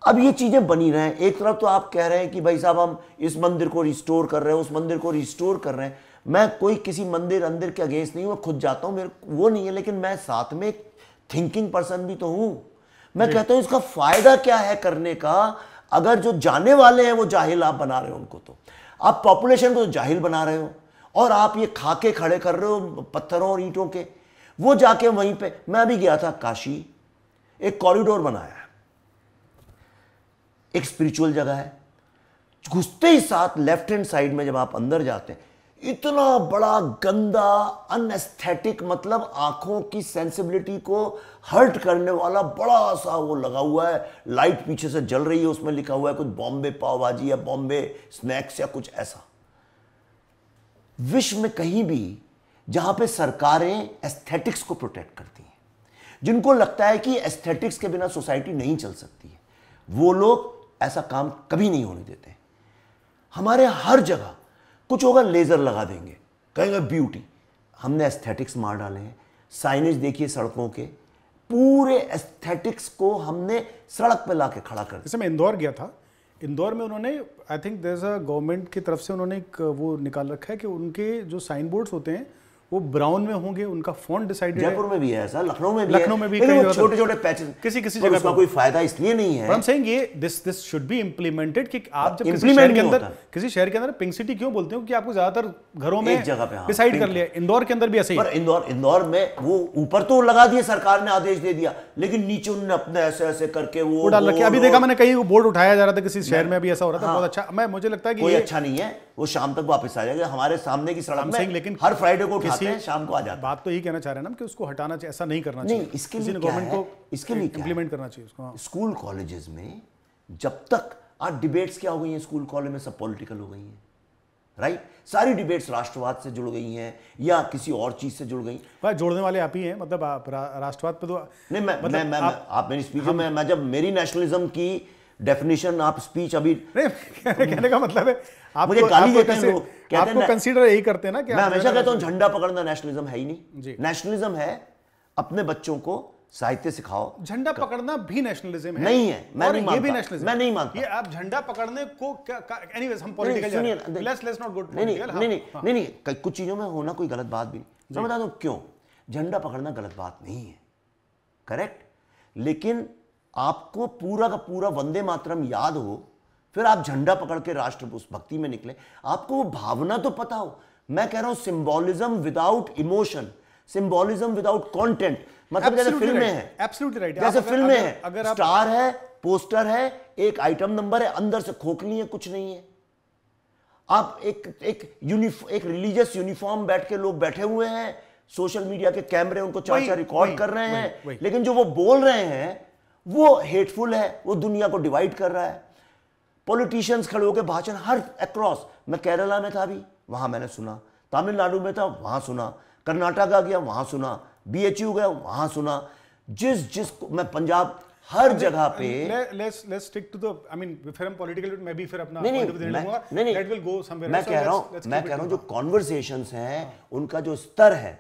अब ये चीजें बनी रहे हैं। एक तरफ तो आप कह रहे हैं कि भाई साहब हम इस मंदिर को रिस्टोर कर रहे हैं, उस मंदिर को रिस्टोर कर रहे हैं। मैं कोई किसी मंदिर के अगेंस्ट नहीं हूं, मैं खुद जाता हूं, मेरे वो नहीं है, लेकिन मैं साथ में एक थिंकिंग पर्सन भी तो हूं। मैं कहता हूं इसका फायदा क्या है करने का, अगर जो जाने वाले हैं वो जाहिल आप बना रहे हो उनको, तो आप पॉपुलेशन को जाहिल बना रहे हो, और आप ये खाके खड़े कर रहे हो पत्थरों और ईंटों के। वो जाके वहीं पे, मैं अभी गया था काशी, एक कॉरिडोर बनाया है, एक स्पिरिचुअल जगह है। घुसते ही साथ लेफ्ट हैंड साइड में जब आप अंदर जाते हैं, इतना बड़ा गंदा अनएस्थेटिक, मतलब आंखों की सेंसिबिलिटी को हर्ट करने वाला बड़ा सा वो लगा हुआ है, लाइट पीछे से जल रही है, उसमें लिखा हुआ है कुछ बॉम्बे पाव भाजी या बॉम्बे स्नैक्स या कुछ ऐसा। विश्व में कहीं भी जहां पे सरकारें एस्थेटिक्स को प्रोटेक्ट करती हैं, जिनको लगता है कि एस्थेटिक्स के बिना सोसाइटी नहीं चल सकती है, वो लोग ऐसा काम कभी नहीं होने देते। हमारे हर जगह कुछ होगा, लेजर लगा देंगे, कहेंगे ब्यूटी। हमने एस्थेटिक्स मार डाले हैं, साइनेज देखिए सड़कों के, पूरे एस्थेटिक्स को हमने सड़क पे लाके खड़ा कर दिया। जैसे मैं इंदौर गया था, इंदौर में उन्होंने, I think there is a government की तरफ से उन्होंने एक वो निकाल रखा है कि उनके जो साइन बोर्ड्स होते हैं वो ब्राउन में होंगे, उनका फॉन्ट डिसाइडेड है। जयपुर में भी है ऐसा, लखनऊ में भी लखनऊ है, में भी लेकिन वो कई छोटे छोटे पैचेस, किसी पर जगह उसका पे कोई फायदा इसलिए नहीं है। I'm saying ये दिस शुड बी इम्प्लीमेंटेड कि आप जब Implement नहीं होता। किसी शहर के अंदर पिंक सिटी क्यों बोलते हो कि आपको ज्यादातर घरों में एक जगह पे, हाँ, डिसाइड pink कर लिया। इंदौर के अंदर भी ऐसे ही पर इंदौर में वो ऊपर तो लगा दिए, सरकार ने आदेश दे दिया, लेकिन नीचे उन्होंने अपने ऐसे ऐसे करके वो डाल रखे। अभी देखा मैंने कहीं बोर्ड उठाया जा रहा था किसी शहर में, अभी ऐसा हो रहा था। हाँ। बहुत अच्छा, मैं मुझे लगता है कि कोई ये अच्छा नहीं है, वो शाम तक वापस आ जाएगा। हमारे सामने की सड़क में लेकिन हर फ्राइडे को उठाते हैं, शाम को आ जाते हैं। बात तो यही कहना चाह रहे हैं ना कि उसको हटाना चाहिए, ऐसा नहीं करना चाहिए। नहीं, इसके किसी लिए ने क्या गवर्नमेंट है, को इसके लिए क्या है? इंप्लीमेंट करना चाहिए उसको। हाँ। स्कूल कॉलेजेस में जब तक आज डिबेट्स क्या हो गई हैं, स्कूल कॉलेज में सब पॉलिटिकल हो गई हैं, राइट? सारी डिबेट्स राष्ट्रवाद से जुड़ गई हैं या किसी और चीज से जुड़ गई। भाई जोड़ने वाले आप ही हैं, मतलब आप राष्ट्रवाद पे तो नहीं, आप मेरी स्पीच में, मैं जब मेरी नेशनलिज्म की डेफिनेशन आप स्पीच अभी नहीं कहने का मतलब है आप मुझे गाली देते हैं लोग, कहते हैं आपको कंसीडर यही करते हैं ना कि मैं हमेशा कहता हूं झंडा पकड़ना नेशनलिज्म है ही नहीं। जी। नेशनलिज्म है अपने बच्चों को साहित्य सिखाओ। झंडा पकड़ना भी नेशनलिज्म है। नहीं है, मैं नहीं ये भी मानता, नेशनलिज्म, मैं नहीं मानता। ये आप झंडा पकड़ने को एनीवेज हम पॉलिटिकल जा रहे हैं, लेट्स नॉट गो पॉलिटिकल। नहीं, कुछ चीजों में होना कोई गलत बात भी नहीं। मैं बता दूं क्यों झंडा पकड़ना गलत बात नहीं है, करेक्ट, लेकिन आपको पूरा का पूरा वंदे मातरम याद हो, फिर आप झंडा पकड़ के राष्ट्र भक्ति में निकले, आपको वो भावना तो पता हो। मैं कह रहा हूं symbolism without emotion, symbolism without content, मतलब जैसे फिल्में हैं, एब्सोल्युटली राइट, जैसे फिल्में हैं, अगर आप स्टार है, पोस्टर है, एक आइटम नंबर है, अंदर से खोखली है, कुछ नहीं है। आप एक रिलीजियस यूनिफॉर्म बैठ के लोग बैठे हुए हैं, सोशल मीडिया के कैमरे उनको चाचा रिकॉर्ड कर रहे हैं, लेकिन जो वो बोल रहे हैं वो हेटफुल है, वो दुनिया को डिवाइड कर रहा है। पॉलिटिशियंस खड़े होकर भाषण हर अक्रॉस, मैं केरला में था अभी, वहां मैंने सुना, तमिलनाडु में था वहां सुना, कर्नाटक गया वहां सुना, BHU गया वहां सुना, जिस मैं पंजाब, हर जगह पे let's stick to the, I mean फिर हम पॉलिटिकल में भी फिर अपना नहीं दैट विल गो समवेयर। मैं कह रहा हूं जो कॉन्वर्सेशंस हैं उनका जो स्तर है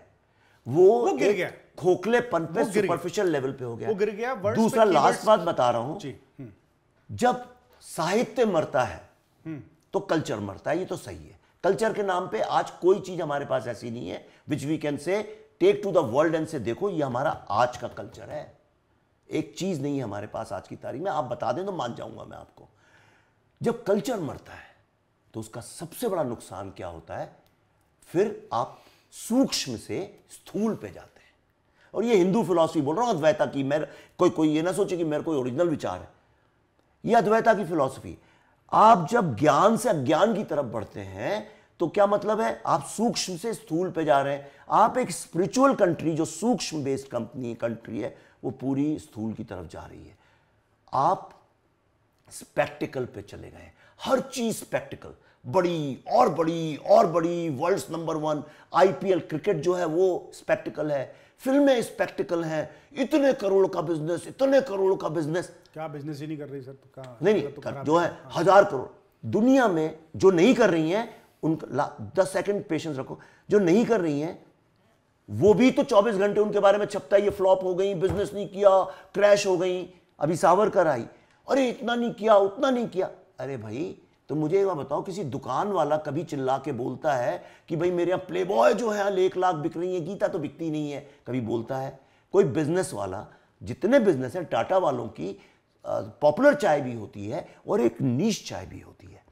वो गिर गया, खोखलेपन पे सुपरफिशियल लेवल पे हो गया, वो गिर गया। दूसरा लास्ट बात बता रहा हूं, जब साहित्य मरता है तो कल्चर मरता है, ये तो सही है। कल्चर के नाम पे आज कोई चीज हमारे पास ऐसी नहीं है which we can say take to the world and say देखो ये हमारा आज का कल्चर है। एक चीज नहीं है हमारे पास आज की तारीख में, आप बता दें तो मान जाऊंगा मैं आपको। जब कल्चर मरता है तो उसका सबसे बड़ा नुकसान क्या होता है, फिर आप सूक्ष्म से स्थूल पे जाते हैं। और ये हिंदू फिलॉसफी बोल रहा हूं अद्वैता की, मैं कोई ये ना सोचे कि मेरे कोई ओरिजिनल विचार है, ये अद्वैता की फिलॉसफी। आप जब ज्ञान से अज्ञान की तरफ बढ़ते हैं तो क्या मतलब है, आप सूक्ष्म से स्थूल पे जा रहे हैं। आप एक स्पिरिचुअल कंट्री जो सूक्ष्म बेस्ड कंट्री है वो पूरी स्थूल की तरफ जा रही है। आप स्पेक्टिकल पे चले गए, हर चीज स्पेक्टिकल, बड़ी और बड़ी और बड़ी, वर्ल्ड्स नंबर 1 IPL क्रिकेट जो है वो स्पेक्टिकल है, फिल्में स्पेक्टिकल हैं, इतने करोड़ का बिजनेस, इतने करोड़ का बिजनेस। क्या बिजनेस ही नहीं कर रही सर, तो क्या नहीं जो है 1000 करोड़ दुनिया में जो नहीं कर रही हैं उनका 10 सेकंड पेशेंस रखो, जो नहीं कर रही हैं वो भी तो 24 घंटे उनके बारे में छपता है, ये फ्लॉप हो गई, बिजनेस नहीं किया, क्रैश हो गई। अभी सावरकर आई, अरे इतना नहीं किया, उतना नहीं किया। अरे भाई तो मुझे एक बात बताओ, किसी दुकान वाला कभी चिल्ला के बोलता है कि भाई मेरे यहाँ प्लेबॉय जो है 1 लाख बिक रही है, गीता तो बिकती नहीं है, कभी बोलता है? कोई बिजनेस वाला, जितने बिजनेस है, टाटा वालों की पॉपुलर चाय भी होती है और एक नीश चाय भी होती है।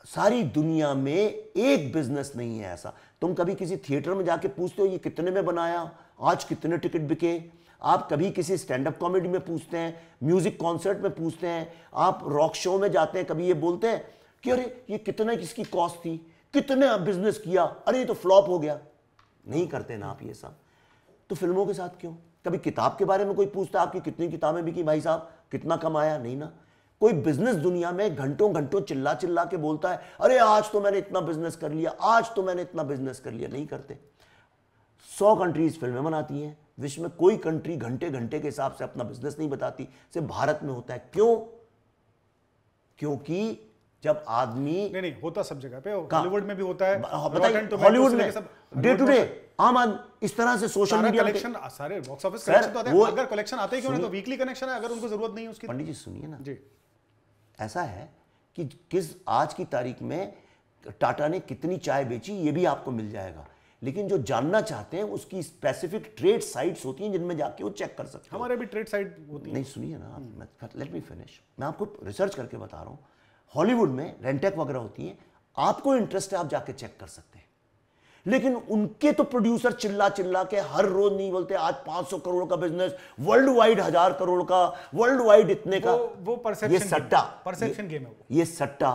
सारी दुनिया में एक बिजनेस नहीं है ऐसा। तुम कभी किसी थिएटर में जाके पूछते हो ये कितने में बनाया, आज कितने टिकट बिके? आप कभी किसी स्टैंड अप कॉमेडी में पूछते हैं, म्यूजिक कॉन्सर्ट में पूछते हैं, आप रॉक शो में जाते हैं, कभी ये बोलते हैं कि अरे ये कितना किसकी कॉस्ट थी, कितने बिजनेस किया, अरे ये तो फ्लॉप हो गया? नहीं करते ना आप ये सब। तो फिल्मों के साथ क्यों? कभी किताब के बारे में कोई पूछता है आपकी कितनी किताबें बिकी भाई साहब, कितना कमाया? नहीं ना। कोई बिजनेस दुनिया में घंटों घंटों चिल्ला चिल्ला के बोलता है अरे आज तो मैंने इतना बिजनेस कर लिया, आज तो मैंने इतना बिजनेस कर लिया। नहीं करते। 100 कंट्रीज फिल्में बनाती हैं, विश्व में कोई कंट्री घंटे घंटे के हिसाब से अपना बिजनेस नहीं बताती, सिर्फ भारत में होता है। क्यों? क्योंकि जब आदमी नहीं होता सब जगह पे, हॉलीवुड में भी होता है, हॉलीवुड में डे टू डे आम आदमी इस तरह से सोशल मीडिया कलेक्शन, सारे बॉक्स ऑफिस कलेक्शन तो आते हैं, अगर कलेक्शन आते ही क्यों नहीं, तो वीकली कनेक्शन है, अगर उनको जरूरत नहीं है उसकी। पंडित जी सुनिए ना जी, ऐसा है कि किस आज की तारीख में टाटा ने कितनी चाय बेची ये भी आपको मिल जाएगा, लेकिन जो जानना चाहते हैं उसकी स्पेसिफिक ट्रेड साइट्स होती हैं जिनमें जाके वो चेक कर सकते हैं। हमारे भी ट्रेड साइट होती है। नहीं सुनिए ना, लेट मी फिनिश, मैं आपको रिसर्च करके बता रहा हूँ। हॉलीवुड में रेंटेक वगैरह होती है, आपको इंटरेस्ट है आप जाके चेक कर सकते हैं, लेकिन उनके तो प्रोड्यूसर चिल्ला चिल्ला के हर रोज नहीं बोलते आज 500 करोड़ का बिजनेस, वर्ल्ड वाइड 1000 करोड़ का, वर्ल्ड वाइड इतने का। वो परसेप्शन, ये सट्टा, परसेप्शन गेम है वो। ये सट्टा।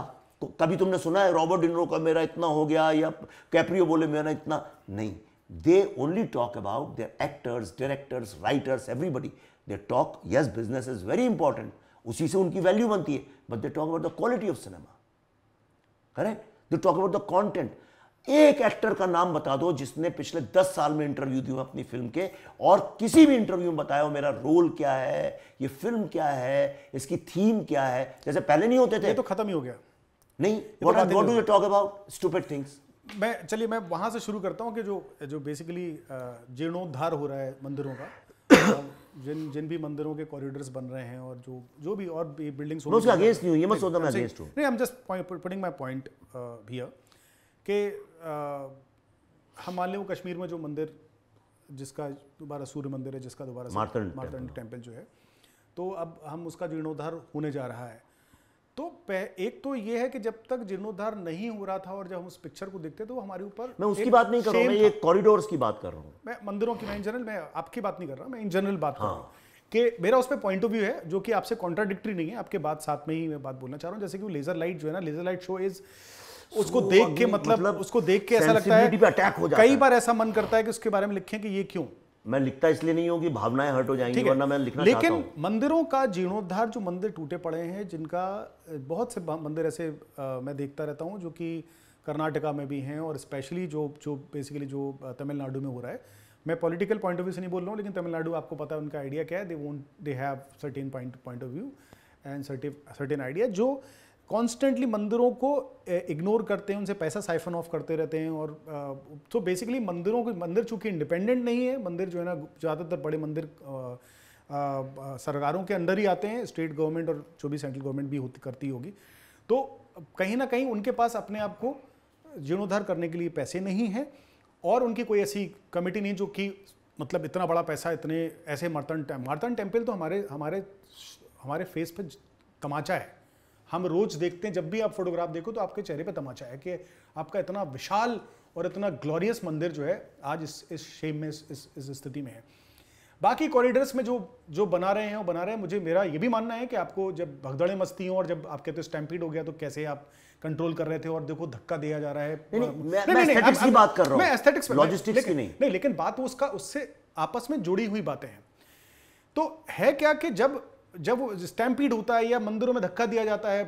कभी तुमने सुना है रॉबर्ट डिनरो का मेरा इतना हो गया, या कैप्रियो बोले मेरा इतना नहीं। They only talk about their actors, directors, writers, everybody they talk, yes business is very important, उसी से उनकी वैल्यू बनती है, but they talk about the quality of cinema, correct, they talk about the content. एक actor का नाम बता दो जिसने पिछले 10 साल में इंटरव्यू दिए अपनी फिल्म के, और किसी भी इंटरव्यू में बताया हो मेरा रोल क्या है, ये फिल्म क्या है, इसकी थीम क्या है, जैसे पहले नहीं होते थे। ये तो खत्म ही हो गया। नहीं, what do you talk about? Stupid things. चलिए मैं वहां से शुरू करता हूं कि जो बेसिकली जीर्णोद्धार हो रहा है मंदिरों का, जिन भी मंदिरों के कॉरिडोर्स बन रहे हैं और जो भी और बिल्डिंग्स, मैं उसके अगेंस्ट नहीं हूं, ये मत सोचना मैं अगेंस्ट हूं। नहीं, I am just putting my point here कि हम मान लें वो कश्मीर में जो मंदिर, जिसका दोबारा सूर्य मंदिर है, जिसका दोबारा मार्तंड टेम्पल जो है, तो अब हम उसका जीर्णोद्धार होने जा रहा है। तो एक तो ये है कि जब तक जीर्णोद्धार नहीं हो रहा था और जब हम उस पिक्चर को देखते तो हमारे ऊपर, मैं उसकी बात नहीं कर रहा हूं, मैं ये कॉरिडोर्स की बात कर रहा हूं, मैं मंदिरों की, मैं इन जनरल, मैं आपकी बात नहीं कर रहा, मैं इन जनरल बात कर रहा हूं कि मेरा उस पर पॉइंट ऑफ व्यू है जो कि आपसे कॉन्ट्राडिक्टरी नहीं है, आपके बात साथ में ही मैं बात बोलना चाह रहा हूं। जैसे कि वो लेजर लाइट जो है ना, लेजर लाइट शो इज, उसको देख के मतलब उसको देख के ऐसा लगता है, अटैक हो जाता है, कई बार ऐसा मन करता है कि उसके बारे में लिखें कि ये क्यों। मैं लिखता इसलिए नहीं हूं कि भावनाएं हर्ट हो जाएंगी, वरना मैं लिखना चाहता हूं। लेकिन मंदिरों का जीर्णोद्धार, जो मंदिर टूटे पड़े हैं, जिनका बहुत से मंदिर ऐसे मैं देखता रहता हूं जो कि कर्नाटका में भी हैं, और स्पेशली जो बेसिकली जो तमिलनाडु में हो रहा है। मैं पॉलिटिकल पॉइंट ऑफ व्यू से नहीं बोल रहा हूं, लेकिन तमिलनाडु आपको पता है उनका आइडिया क्या है, they have certain point of view and certain idea, जो कॉन्स्टेंटली मंदिरों को इग्नोर करते हैं, उनसे पैसा साइफन ऑफ करते रहते हैं। और तो बेसिकली मंदिर चूंकि इंडिपेंडेंट नहीं है, मंदिर जो है ना, ज़्यादातर बड़े मंदिर सरकारों के अंदर ही आते हैं, स्टेट गवर्नमेंट और जो भी सेंट्रल गवर्नमेंट भी करती होगी, तो कहीं ना कहीं उनके पास अपने आप को जीर्णोद्धार करने के लिए पैसे नहीं हैं, और उनकी कोई ऐसी कमेटी नहीं जो कि मतलब इतना बड़ा पैसा, इतने ऐसे मार्तंड टेम्पल तो हमारे फेस पे तमाचा है। हम रोज देखते हैं, जब भी आप फोटोग्राफ देखो तो आपके चेहरे पे तमाचा है कि आपका इतना विशाल और इतना ग्लोरियस मंदिर जो है आज इस शेप में, इस स्थिति में है। बाकी कॉरिडोर्स में जो बना रहे हैं वो बना रहे हैं। मेरा ये भी मानना है कि आपको जब भगदड़े मस्ती हो और जब आप कहते हो स्टैम्पीड हो गया, तो कैसे आप कंट्रोल कर रहे थे, और देखो धक्का दिया जा रहा है। मैं एस्थेटिक्स की बात कर रहा हूं, मैं एस्थेटिक्स, लॉजिस्टिक्स की नहीं, लेकिन बात उससे आपस में जुड़ी हुई बातें हैं। तो है क्या कि जब स्टैम्पीड होता है या मंदिरों में धक्का दिया जाता है,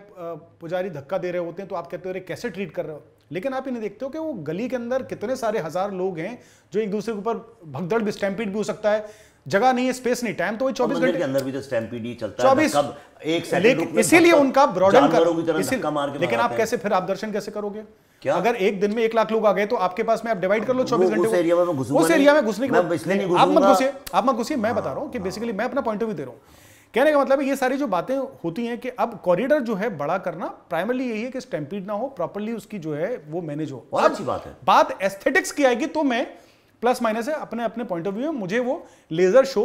पुजारी धक्का दे रहे होते हैं, तो आप कहते हो कैसे ट्रीट कर रहे हो, लेकिन आप इन्हें देखते हो कि वो गली के अंदर कितने सारे हजार लोग हैं जो एक दूसरे के ऊपर भगदड़ भी, स्टैम्पीड भी हो सकता है, जगह नहीं है, स्पेस नहीं, टाइम तो वही 24 घंटे के अंदर भी तो स्टैम्पीड ही चलता है, कब एक सेकंड, इसीलिए उनका ब्रॉडन कर, लेकिन आप कैसे फिर आप दर्शन कैसे करोगे? क्या अगर एक दिन में 1 लाख लोग आ गए तो आपके पास में आप डिवाइड कर लो 24 घंटे, उस एरिया में घुसने के बाद आप मत घुसिए। मैं बता रहा हूँ कि बेसिकली मैं अपना पॉइंट ऑफ व्यू दे रहा हूँ। कहने का मतलब है ये सारी जो बातें होती हैं कि अब कॉरिडोर जो है बड़ा करना प्राइमरली यही है कि स्टैम्पीड ना हो, प्रॉपर्ली उसकी जो है वो मैनेज हो। बहुत अच्छी बात है। बात एस्थेटिक्स की आएगी तो मैं प्लस माइनस है अपने पॉइंट ऑफ व्यू में, मुझे वो लेजर शो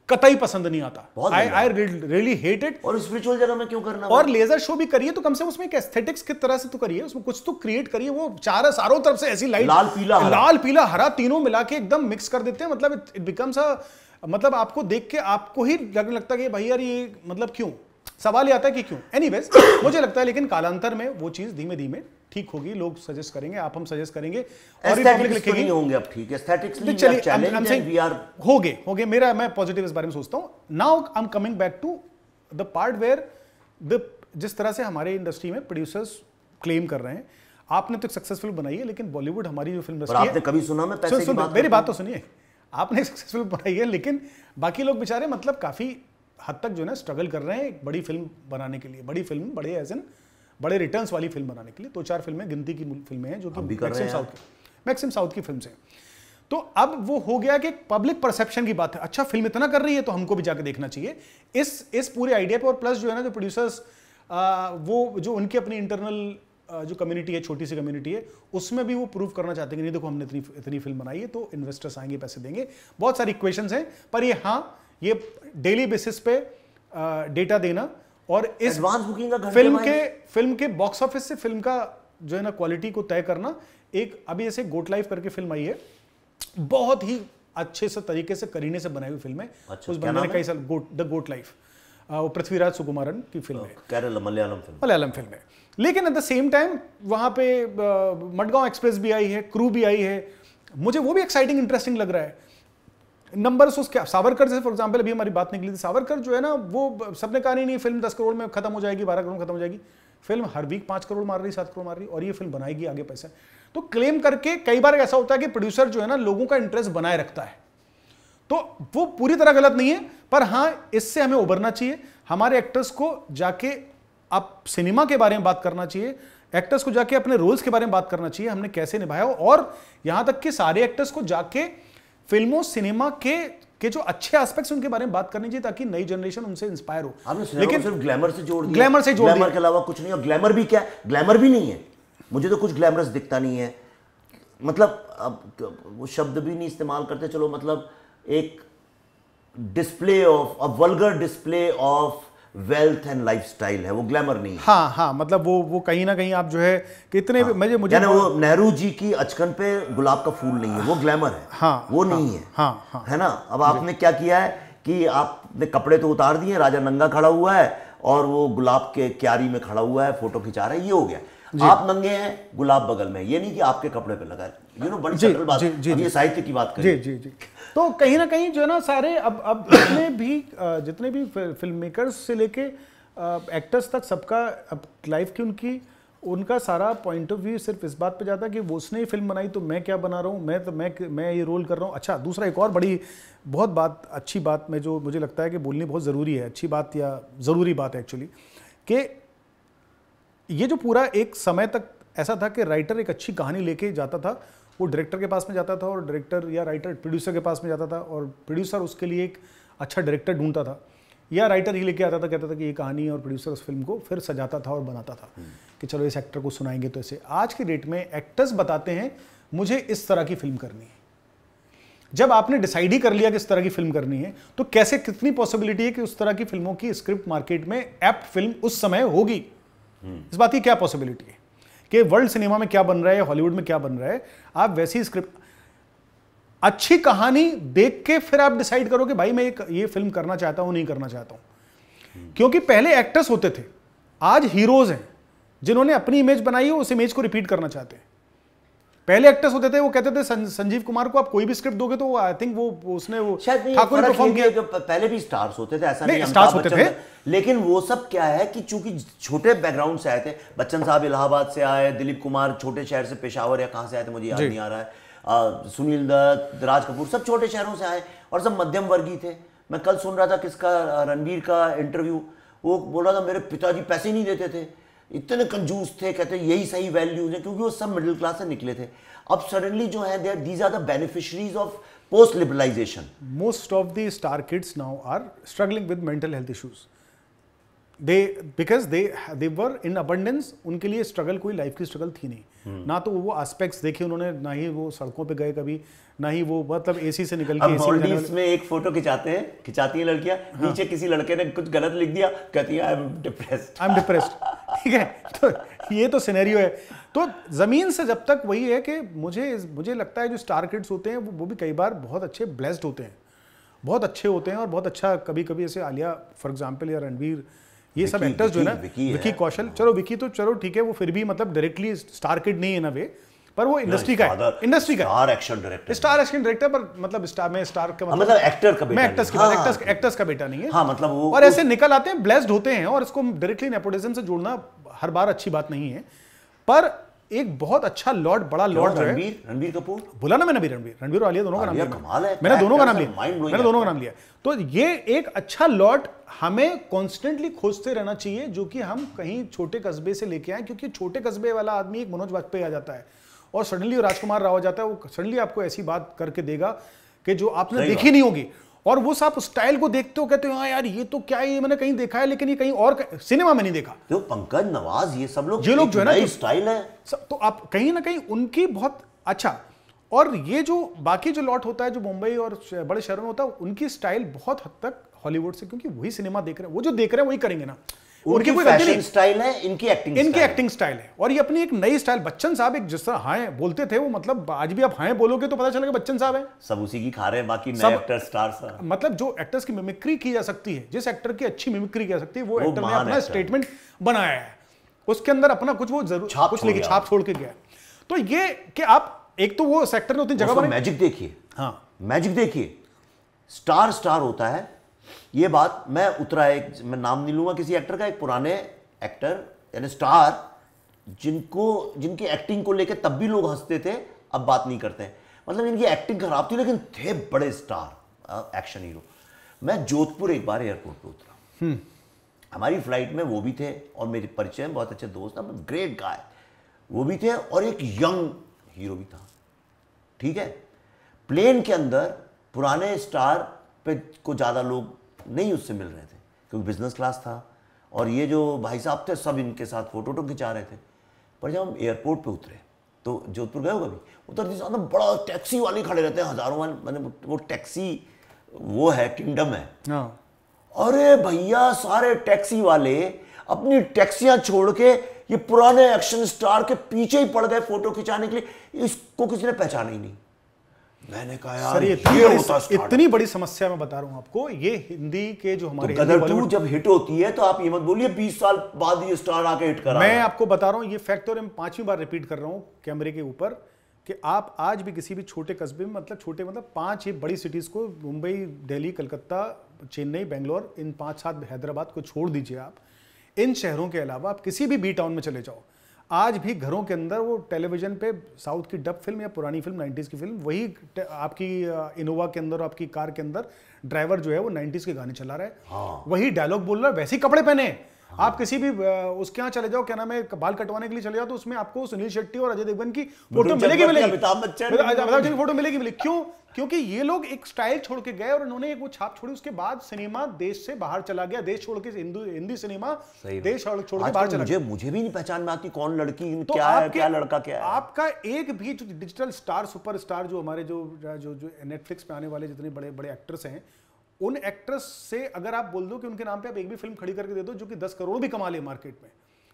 कतई पसंद नहीं आता। I really hate it. और स्पिरिचुअल जगह में क्यों करना? और लेजर शो भी करिए तो कम से कम उसमें एक एस्थेटिक्स की तरह से तो करिए, उसमें कुछ तो क्रिएट करिए। वो चारों तरफ से ऐसी लाइट, लाल पीला हरा तीनों मिला के एकदम मिक्स कर देते हैं, मतलब इट बिकम्स अ, मतलब आपको देख के आपको ही लगने लगता है कि भाई यार ये मतलब क्यों, सवाल ये आता है कि क्यों। एनीवेज मुझे लगता है लेकिन कालांतर में वो चीज धीमे धीमे ठीक होगी, लोग सजेस्ट करेंगे, हम सजेस्ट करेंगे और पब्लिक लिखेगी। नहीं होंगे अब ठीक है, एस्थेटिक्सली वी आर होगे मेरा, मैं पॉजिटिव इस बारे में सोचता हूं। Now I am coming back to the part where जिस तरह से हमारे इंडस्ट्री में प्रोड्यूसर्स क्लेम कर रहे हैं, आपने तो सक्सेसफुल बनाई है, लेकिन बॉलीवुड हमारी जो फिल्म इंडस्ट्री है, आपने कभी सुना मैं पैसे की बात? मेरी बात तो सुनिए, आपने सक्सेसफुल बनाई है, लेकिन बाकी लोग बेचारे मतलब काफी हद तक जो है ना स्ट्रगल कर रहे हैं एक बड़ी फिल्म बनाने के लिए, बड़ी फिल्म, बड़े एज एन बड़े रिटर्न्स वाली फिल्म बनाने के लिए। 2-4 फिल्में गिनती की फिल्में हैं जो कि मैक्सिमम साउथ की फिल्म हैं। तो अब वो हो गया कि पब्लिक परसेप्शन की बात है, अच्छा फिल्म इतना कर रही है तो हमको भी जाके देखना चाहिए इस पूरे आइडिया पे। और प्लस जो है ना, जो प्रोड्यूसर्स वो जो उनकी अपनी इंटरनल जो कम्युनिटी है, छोटी सी कम्युनिटी है, उसमें भी वो प्रूव करना चाहते हैं कि नहीं देखो हमने इतनी फिल्म बनाई है तो इन्वेस्टर्स आएंगे, पैसे देंगे। बहुत सारी इक्वेशंस हैं, पर ये हाँ, ये डेली बेसिस पे डेटा देना और इस एडवांस बुकिंग का फिल्म के बॉक्स ऑफिस से फिल्म का जो है ना क्वालिटी को तय करना। एक अभी ऐसे गोट लाइफ करके फिल्म आई है, बहुत ही अच्छे से तरीके से करीने से बनाई हुई फिल्म है। अच्छा, उस बंदे ने कई साल द गोट लाइफ, वो पृथ्वीराज सुकुमारन की फिल्म है, केरल मलयालम फिल्म है। लेकिन एट द सेम टाइम वहां पे मडगांव एक्सप्रेस भी आई है, क्रू भी आई है, मुझे वो भी एक्साइटिंग इंटरेस्टिंग लग रहा है। नंबर्स उसके, सावरकर से फॉर एग्जांपल अभी हमारी बात निकली थी, सावरकर जो है ना, वो सबने कहा नहीं फिल्म 10 करोड़ में खत्म हो जाएगी, 12 करोड़ में खत्म हो जाएगी। फिल्म हर वीक 5 करोड़ मार रही, 7 करोड़ मार रही, और ये फिल्म बनाएगी आगे पैसा। तो क्लेम करके कई बार ऐसा होता है कि प्रोड्यूसर जो है ना लोगों का इंटरेस्ट बनाए रखता है, तो वो पूरी तरह गलत नहीं है, पर हाँ इससे हमें उभरना चाहिए। हमारे एक्टर्स को जाके आप सिनेमा के बारे में बात करना चाहिए, एक्टर्स को जाके अपने रोल्स के बारे में बात करना चाहिए, हमने कैसे निभाया, और यहां तक कि सारे एक्टर्स को जाके फिल्मों सिनेमा के जो अच्छे एस्पेक्ट्स उनके बारे में बात करनी चाहिए, ताकि नई जनरेशन उनसे इंस्पायर हो। लेकिन सिर्फ ग्लैमर से जोड़ दिया, ग्लैमर के अलावा कुछ नहीं। और ग्लैमर भी क्या, ग्लैमर भी नहीं है, मुझे तो कुछ ग्लैमरस दिखता नहीं है। मतलब अब वो शब्द भी नहीं इस्तेमाल करते, चलो मतलब एक display of, a vulgar display of wealth and lifestyle है, वो ग्लैमर नहीं है। हाँ हाँ, मतलब वो कहीं ना कहीं आप जो है कितने हाँ, मुझे वो नेहरू जी की अचकन पे गुलाब का फूल नहीं है, वो ग्लैमर है। हाँ, वो नहीं है। हाँ, हाँ, है ना। अब आपने क्या किया है कि आपने कपड़े तो उतार दिए, राजा नंगा खड़ा हुआ है और वो गुलाब के क्यारी में खड़ा हुआ है, फोटो खिंचा रहा है, ये हो गया। आप नंगे हैं, गुलाब बगल में, ये नहीं कि आपके कपड़े पे लगा है। बड़ी सरल बात। ये साहित्य की बात करें। जी। तो कहीं ना कहीं जो है ना सारे अब जितने भी फिल्म मेकर्स से लेके एक्टर्स तक, सबका अब लाइफ की उनका सारा पॉइंट ऑफ व्यू सिर्फ इस बात पे जाता है कि वो उसने फिल्म बनाई तो मैं क्या बना रहा हूँ, मैं ये रोल कर रहा हूँ। अच्छा, दूसरा एक और बहुत अच्छी बात में जो मुझे लगता है कि बोलनी बहुत ज़रूरी है, अच्छी बात या ज़रूरी बात है एक्चुअली, कि ये जो पूरा एक समय तक ऐसा था कि राइटर एक अच्छी कहानी लेके जाता था, वो डायरेक्टर के पास में जाता था, और डायरेक्टर या राइटर प्रोड्यूसर के पास में जाता था, और प्रोड्यूसर उसके लिए एक अच्छा डायरेक्टर ढूंढता था, या राइटर ही लेके आता था, कहता था कि ये कहानी, और प्रोड्यूसर उस फिल्म को फिर सजाता था और बनाता था कि चलो इस एक्टर को सुनाएंगे तो ऐसे। आज की डेट में एक्टर्स बताते हैं मुझे इस तरह की फिल्म करनी है। जब आपने डिसाइड ही कर लिया कि इस तरह की फिल्म करनी है, तो कैसे, कितनी पॉसिबिलिटी है कि उस तरह की फिल्मों की स्क्रिप्ट मार्केट में एप्ट फिल्म उस समय होगी? इस बात की क्या पॉसिबिलिटी है कि वर्ल्ड सिनेमा में क्या बन रहा है, हॉलीवुड में क्या बन रहा है, आप वैसी स्क्रिप्ट, अच्छी कहानी देख के फिर आप डिसाइड करो कि भाई मैं ये फिल्म करना चाहता हूं, नहीं करना चाहता हूं। क्योंकि पहले एक्टर्स होते थे, आज हीरोज हैं जिन्होंने अपनी इमेज बनाई है, उस इमेज को रिपीट करना चाहते हैं। पहले एक्टर्स होते थे, वो कहते थे संजीव कुमार को आप कोई भी स्क्रिप्ट दोगे तो आई थिंक वो उसने वो ठाकुर परफॉर्म किया। पहले भी स्टार्स होते थे, ऐसा नहीं स्टार्स होते थे, लेकिन वो सब क्या है कि चूंकि छोटे बैकग्राउंड से आए थे, बच्चन साहब इलाहाबाद से आए, दिलीप कुमार छोटे शहर से, पेशावर या कहां से आए थे मुझे याद नहीं आ रहा है, सुनील दत्त, राज कपूर, सब छोटे शहरों से आए और सब मध्यम वर्गीय थे। मैं कल सुन रहा था किसका, रणबीर का इंटरव्यू, वो बोल रहा था मेरे पिताजी पैसे नहीं देते थे, इतने कंजूस थे, कहते यही सही वैल्यूज है, क्योंकि वो सब मिडिल क्लास से निकले थे। अब सडनली जो है these are the beneficiaries of post liberalisation. Most of the star kids now are struggling with mental health issues, because they were in abundance. उनके लिए स्ट्रगल कोई लाइफ की स्ट्रगल थी नहीं, ना तो वो एस्पेक्ट्स देखे उन्होंने, ना ही वो सड़कों पे गए कभी, ना ही वो मतलब एसी से निकल के मालदीव्स में एक फोटो खिंचाती हैं लड़कियां, हाँ। नीचे किसी लड़के ने कुछ गलत लिख दिया, कहती है आई एम डिप्रेस्ड। ठीक है, तो ये तो सिनेरियो है। तो जमीन से जब तक वही है कि मुझे लगता है जो स्टार किड्स होते हैं वो भी कई बार बहुत अच्छे ब्लेस्ड होते हैं, बहुत अच्छे होते हैं, और बहुत अच्छा कभी कभी ऐसे आलिया फॉर एग्जाम्पल या रणवीर, ये सब एक्टर्स जो है ना, विकी कौशल, चलो विकी तो चलो ठीक है, वो फिर भी मतलब डायरेक्टली स्टार किड नहीं है ना वे, पर वो इंडस्ट्री का है, इंडस्ट्री का स्टार एक्शन डायरेक्टर, पर मतलब स्टार में स्टार का मतलब एक्टर का बेटा, मैं एक्टर्स का बेटा नहीं है। हाँ, मतलब वो और ऐसे निकल आते हैं, ब्लेस्ड होते हैं, और इसको डायरेक्टली नेपोटिज्म से जोड़ना हर बार अच्छी बात नहीं है। पर एक बहुत अच्छा लॉर्ड, बड़ा लॉर्ड जो है रणबीर कपूर, बोला ना मैंने, रणबीर और आलिया दोनों का नाम लिया, कमाल है, मैंने दोनों का नाम लिया। तो ये एक अच्छा लॉर्ड हमें कॉन्स्टेंटली खोजते रहना चाहिए, जो कि हम कहीं छोटे कस्बे से लेके आए, क्योंकि छोटे कस्बे वाला आदमी एक मनोज वाजपेयी आ जाता है, और सडनली राजकुमार राव जाता है, वो सडनली आपको ऐसी बात करके देगा कि जो आपने देखी नहीं होगी, और वो आप स्टाइल को देखते हो कहते हो हाँ यार ये तो क्या है, ये मैंने कहीं देखा है लेकिन ये कहीं और सिनेमा में नहीं देखा। तो पंकज नवाज ये सब लोग जो है ना स्टाइल है, तो आप कहीं ना कहीं उनकी बहुत अच्छा, और ये जो बाकी जो लॉट होता है जो मुंबई और बड़े शहरों में होता है, उनकी स्टाइल बहुत हद तक हॉलीवुड से, क्योंकि वही सिनेमा देख रहे हैं, वो जो देख रहे हैं वही करेंगे ना, उनकी कोई फैशन स्टाइल है, इनकी एक्टिंग स्टाइल है, और ये अपनी एक नई स्टाइल। बच्चन साहब एक जिस तरह हाँ बोलते थे वो, मतलब आज भी आप हाँ बोलोगे तो पता चलेगा बच्चन साहब है, सब उसी की खा रहे हैं, बाकी नए एक्टर स्टार्स, मतलब जो एक्टर्स की मिमिक्री की जा सकती है, जिस एक्टर की अच्छी मिमिक्री की जा सकती है, वो एक्टर ने अपना स्टेटमेंट बनाया है, उसके अंदर अपना कुछ वो जरूर कुछ लेके छाप छोड़ के गया। तो ये कि आप एक तो वो सेक्टर ने उतनी जगह बनाई। मैजिक देखिए, हाँ मैजिक देखिए, स्टार होता है, ये बात मैं उतरा एक, मैं नाम नहीं लूंगा किसी एक्टर का, एक पुराने एक्टर यानी स्टार जिनकी एक्टिंग को लेकर तब भी लोग हंसते थे, अब बात नहीं करते हैं, मतलब इनकी एक्टिंग खराब थी लेकिन थे बड़े स्टार एक्शन हीरो। मैं जोधपुर एक बार एयरपोर्ट पे उतरा, हमारी फ्लाइट में वो भी थे और मेरे परिचय में बहुत अच्छे दोस्त, ग्रेट गाय, वो भी थे और एक यंग हीरो भी था, ठीक है। प्लेन के अंदर पुराने स्टार पे को ज़्यादा लोग नहीं उससे मिल रहे थे क्योंकि बिजनेस क्लास था, और ये जो भाई साहब थे सब इनके साथ फोटो खिंचा रहे थे। पर जब हम एयरपोर्ट पे उतरे तो जोधपुर गए हो कभी, उतरते साथ बड़ा टैक्सी वाले खड़े रहते हैं, हजारों वाले, मैंने वो टैक्सी वो है किंगडम है। अरे भैया सारे टैक्सी वाले अपनी टैक्सियां छोड़ के ये पुराने एक्शन स्टार के पीछे ही पड़ गए फोटो खिंचाने के लिए, इसको किसी ने पहचाना ही नहीं। मैंने कहा यार ये इतनी बड़ी समस्या मैं बता रहा हूं आपको, ये हिंदी के जो हमारे तो गदर 2 जब हिट होती है तो आप ये मत बोलिए 20 साल बाद ये स्टार आके हिट करा। मैं आपको बता रहा हूं ये फैक्ट, और मैं 5वीं बार रिपीट कर रहा हूं कैमरे के ऊपर, कि आप आज भी किसी भी छोटे कस्बे में, मतलब छोटे मतलब 5 ये बड़ी सिटीज को, मुंबई, दिल्ली, कलकत्ता, चेन्नई, बेंगलोर, इन 5-7, हैदराबाद को छोड़ दीजिए आप, इन शहरों के अलावा आप किसी भी बी टाउन में चले जाओ, आज भी घरों के अंदर वो टेलीविजन पे साउथ की डब फिल्म या पुरानी फिल्म 90s की फिल्म, वही आपकी इनोवा के अंदर, आपकी कार के अंदर ड्राइवर जो है वो 90s के गाने चला रहा है, हाँ। वही डायलॉग बोल रहा है, वैसे ही कपड़े पहने, हाँ। आप किसी भी उसके यहाँ चले जाओ, क्या नाम है, बाल कटवाने के लिए चले जाओ, तो उसमें आपको सुनील शेट्टी और अजय देवगन की फोटो मिलेगी, अमिताभ बच्चन की फोटो मिलेगी। क्यों? क्योंकि ये लोग एक स्टाइल छोड़ के गए और उन्होंने एक वो छाप छोड़ी, उसके बाद सिनेमा देश से बाहर चला गया, देश छोड़ के, हिंदी सिनेमा देश छोड़ के बाहर चला गया। मुझे भी नहीं पहचान में आती कौन लड़की तो क्या है, क्या लड़का क्या है। आपका एक भी जो डिजिटल स्टार, सुपरस्टार जो हमारे जो नेटफ्लिक्स पे आने वाले जितने बड़े बड़े एक्टर्स हैं, उन एक्ट्रेस से अगर आप बोल दो कि उनके नाम पे आप एक भी फिल्म खड़ी करके दे दो जो कि 10 करोड़ भी कमा ले मार्केट में,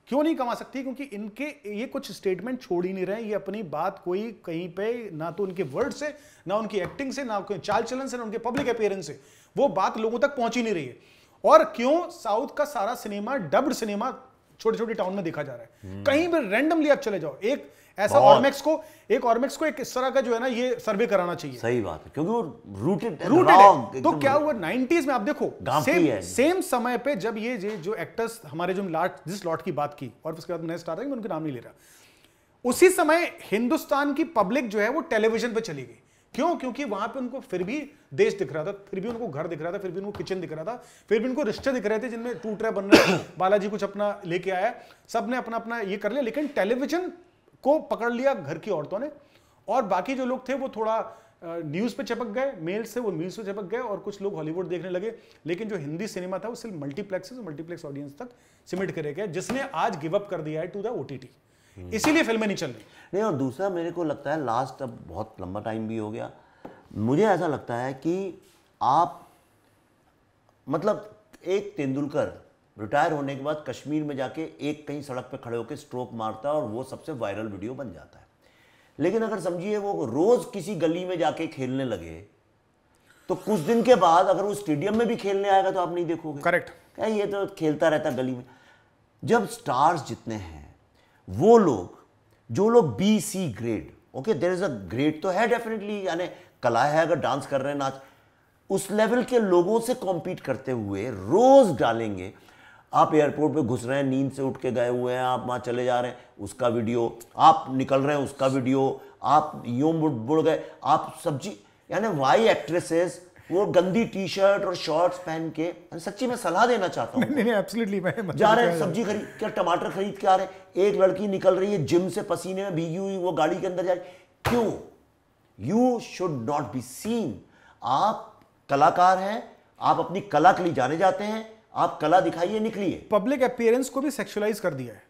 क्यों नहीं कमा सकती? क्योंकि इनके ये कुछ स्टेटमेंट छोड़ ही नहीं रहे, ये अपनी बात कोई कहीं पे, ना तो उनके वर्ड से, ना उनकी एक्टिंग से, ना उनके चाल चलन से, ना उनके पब्लिक अपीयरेंस से वो बात लोगों तक पहुंच ही नहीं रही है। और क्यों? साउथ का सारा सिनेमा, डब्ड सिनेमा छोटे छोटे टाउन में देखा जा रहा है, कहीं भी रैंडमली आप चले जाओ। एक ऐसा ऑर्मेक्स को एक इस तरह का जो है ना ये सर्वे कराना चाहिए। सही बात है, क्योंकि वो रूटेड है। तो क्या हुआ 90s में आप देखो सेम समय पे जब ये जो एक्टर्स हमारे जो जिस लॉट की बात की, और उसके बाद नए स्टार है, मैं उनके नाम नहीं ले रहा, उसी समय हिंदुस्तान की पब्लिक जो है वो टेलीविजन पे चली गई। क्यों? क्योंकि वहां पे उनको फिर भी देश दिख रहा था, फिर भी उनको घर दिख रहा था, फिर भी उनको किचन दिख रहा था, फिर भी उनको रिश्ते दिख रहे थे जिनमें टूट रहा बन रहा, बालाजी कुछ अपना लेके आया, सबने अपना अपना ये कर लिया। लेकिन टेलीविजन को पकड़ लिया घर की औरतों ने, और बाकी जो लोग थे वो थोड़ा न्यूज पे चिपक गए, मेल से वो न्यूज पे चिपक गए, और कुछ लोग हॉलीवुड देखने लगे। लेकिन जो हिंदी सिनेमा था वो सिर्फ मल्टीप्लेक्स ऑडियंस तक सिमट कर रह गया, जिसने आज गिव अप कर दिया है टू द OTT। इसीलिए फिल्में नहीं चल रही। नहीं, और दूसरा मेरे को लगता है लास्ट, अब बहुत लंबा टाइम भी हो गया, मुझे ऐसा लगता है कि आप मतलब एक तेंदुलकर रिटायर होने के बाद कश्मीर में जाके एक कहीं सड़क पे खड़े होकर स्ट्रोक मारता है और वो सबसे वायरल वीडियो बन जाता है। लेकिन अगर समझिए वो रोज किसी गली में जाके खेलने लगे तो कुछ दिन के बाद अगर वो स्टेडियम में भी खेलने आएगा तो आप नहीं देखोगे। करेक्ट। क्या ये तो खेलता रहता गली में। जब स्टार्स जितने हैं वो लोग, जो लोग BC grade, okay there is a grade तो है डेफिनेटली, यानी कला है, अगर डांस कर रहे हैं, नाच, उस लेवल के लोगों से कॉम्पीट करते हुए रोज डालेंगे। आप एयरपोर्ट पे घुस रहे हैं, नींद से उठ के गए हुए हैं, आप वहाँ चले जा रहे हैं, उसका वीडियो, आप निकल रहे हैं उसका वीडियो, आप यूं मुड़ गए, आप सब्जी, यानी वाई एक्ट्रेसेस वो गंदी टी शर्ट और शॉर्ट्स पहन के, सच्ची मैं सलाह देना चाहता हूँ। नहीं एब्सोल्युटली, मैं जा रहे हैं सब्जी खरीद, क्या टमाटर खरीद के आ रहे हैं, एक लड़की निकल रही है जिम से पसीने में भीगी हुई, वो गाड़ी के अंदर जा रही, क्यों? You should not be seen. आप कलाकार हैं, आप अपनी कला के लिए जाने जाते हैं, आप कला दिखाइए, निकलिए। पब्लिक अपीयरेंस को भी सेक्सुअलाइज कर दिया है,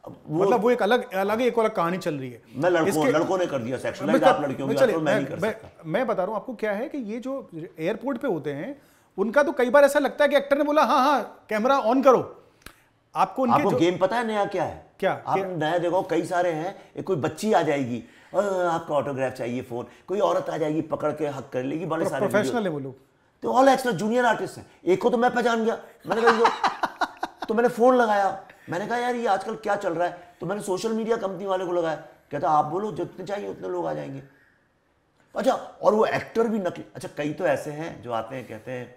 मतलब वो एक अलग कहानी चल रही है। मैं लड़कों ने कर दिया सेक्सुअलाइज, आप लड़कियों की बात करो, मैं नहीं कर सकता। मैं बता रहा हूं आपको क्या है कि ये जो एयरपोर्ट पे होते हैं उनका तो कई बार ऐसा लगता है कि एक्टर ने बोला हाँ कैमरा ऑन करो, आपको गेम पता है नया क्या है? क्या आप नया देखो, कई सारे हैं। एक कोई बच्ची आ जाएगी, आपका ऑटोग्राफ चाहिए फोन, कोई औरत आ जाएगी पकड़ के हक कर लेगी, बड़े सारे प्रोफेशनल है वो लोग, तो ऑल एक्स्ट्रा जूनियर आर्टिस्ट हैं। एक को तो मैं पहचान गया, मैंने कहा तो मैंने फोन लगाया, मैंने कहा यार ये आजकल क्या चल रहा है, तो मैंने सोशल मीडिया कंपनी वाले को लगाया, कहता आप बोलो जितने चाहिए उतने लोग आ जाएंगे। अच्छा, और वो एक्टर भी नकली। अच्छा, कई तो ऐसे हैं जो आते हैं कहते हैं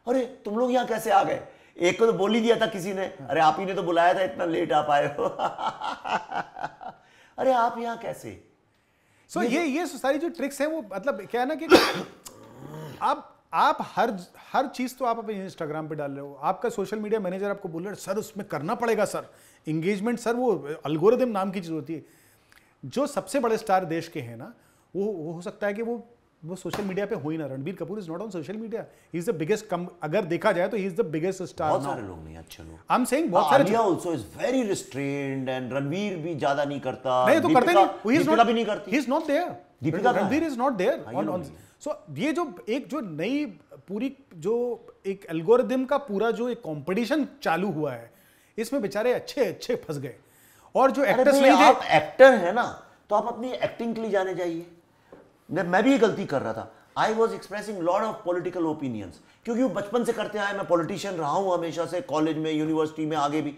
अरे तुम लोग यहाँ कैसे आ गए, एक को तो बोल ही दिया था किसी ने, अरे आप ही ने तो बुलाया था, इतना लेट आप आए हो। अरे आप यहाँ कैसे? ये सारी जो ट्रिक्स हैं वो मतलब क्या है ना कि आप हर चीज तो आप अपने इंस्टाग्राम पे डाल रहे हो, आपका सोशल मीडिया मैनेजर आपको बोल रहा है सर उसमें करना पड़ेगा सर इंगेजमेंट, सर वो अल्गोरिदम नाम की चीज होती है। जो सबसे बड़े स्टार देश के हैं ना, वो हो सकता है कि वो सोशल मीडिया पे हो ही ना। Ranbir Kapoor is not on social media, he is the biggest, अगर देखा जाए तो he is the biggest star. बहुत सारे लोग नहीं, अच्छे लोग, आई एम सेइंग बहुत सारे। Alia also is very restrained and Ranveer भी ज्यादा नहीं करता, नहीं तो करते नहीं, दीपिका भी नहीं करती, he is not there, Deepika Ranbir is not there on. So ये जो नई पूरी जो एक एल्गोरिदम का पूरा जो एक कंपटीशन चालू हुआ है, इसमें बेचारे अच्छे फंस गए। और जो एक्टर्स नहीं थे, आप एक्टर है ना, तो आप अपनी एक्टिंग के लिए जाने जाइए। मैं भी ये गलती कर रहा था, I was expressing lot of political opinions, क्योंकि वो बचपन से करते आए, मैं पॉलिटिशियन रहा हूं हमेशा से, कॉलेज में, यूनिवर्सिटी में, आगे भी।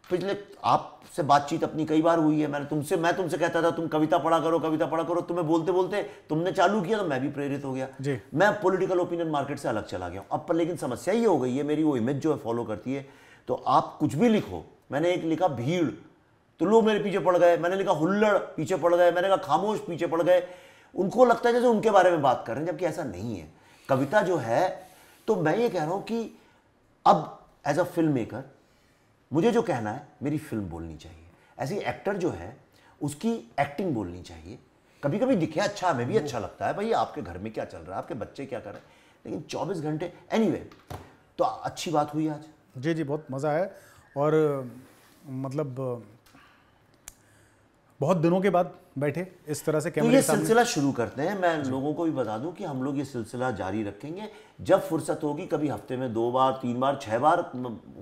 पिछले आपसे बातचीत अपनी कई बार हुई है, मैं तुमसे कहता था तुम कविता पढ़ा करो, तुम्हें बोलते बोलते तुमने चालू किया तो मैं भी प्रेरित हो गया, मैं पॉलिटिकल ओपिनियन मार्केट से अलग चला गया अब पर। लेकिन समस्या ये हो गई है, मेरी वो इमेज जो है फॉलो करती है, तो आप कुछ भी लिखो, मैंने एक लिखा भीड़ तो लोग मेरे पीछे पड़ गए, मैंने लिखा हुल्लड़ पीछे पड़ गए, मैंने कहा खामोश पीछे पड़ गए। उनको लगता है जैसे उनके बारे में बात कर रहे हैं, जबकि ऐसा नहीं है। कविता जो है, तो मैं ये कह रहा हूं कि अब एज अ फिल्म मेकर मुझे जो कहना है, मेरी फिल्म बोलनी चाहिए। ऐसे एक्टर जो है उसकी एक्टिंग बोलनी चाहिए। कभी कभी दिखे अच्छा, हमें भी अच्छा लगता है भाई आपके घर में क्या चल रहा है, आपके बच्चे क्या कर रहे हैं, लेकिन 24 घंटे एनीवे। तो अच्छी बात हुई आज। जी बहुत मज़ा आया, और मतलब बहुत दिनों के बाद बैठे इस तरह से कैमरे के सामने। सिलसिला शुरू करते हैं। मैं लोगों को भी बता दूं कि हम लोग ये सिलसिला जारी रखेंगे, जब फुर्सत होगी, कभी हफ्ते में 2 बार 3 बार 6 बार,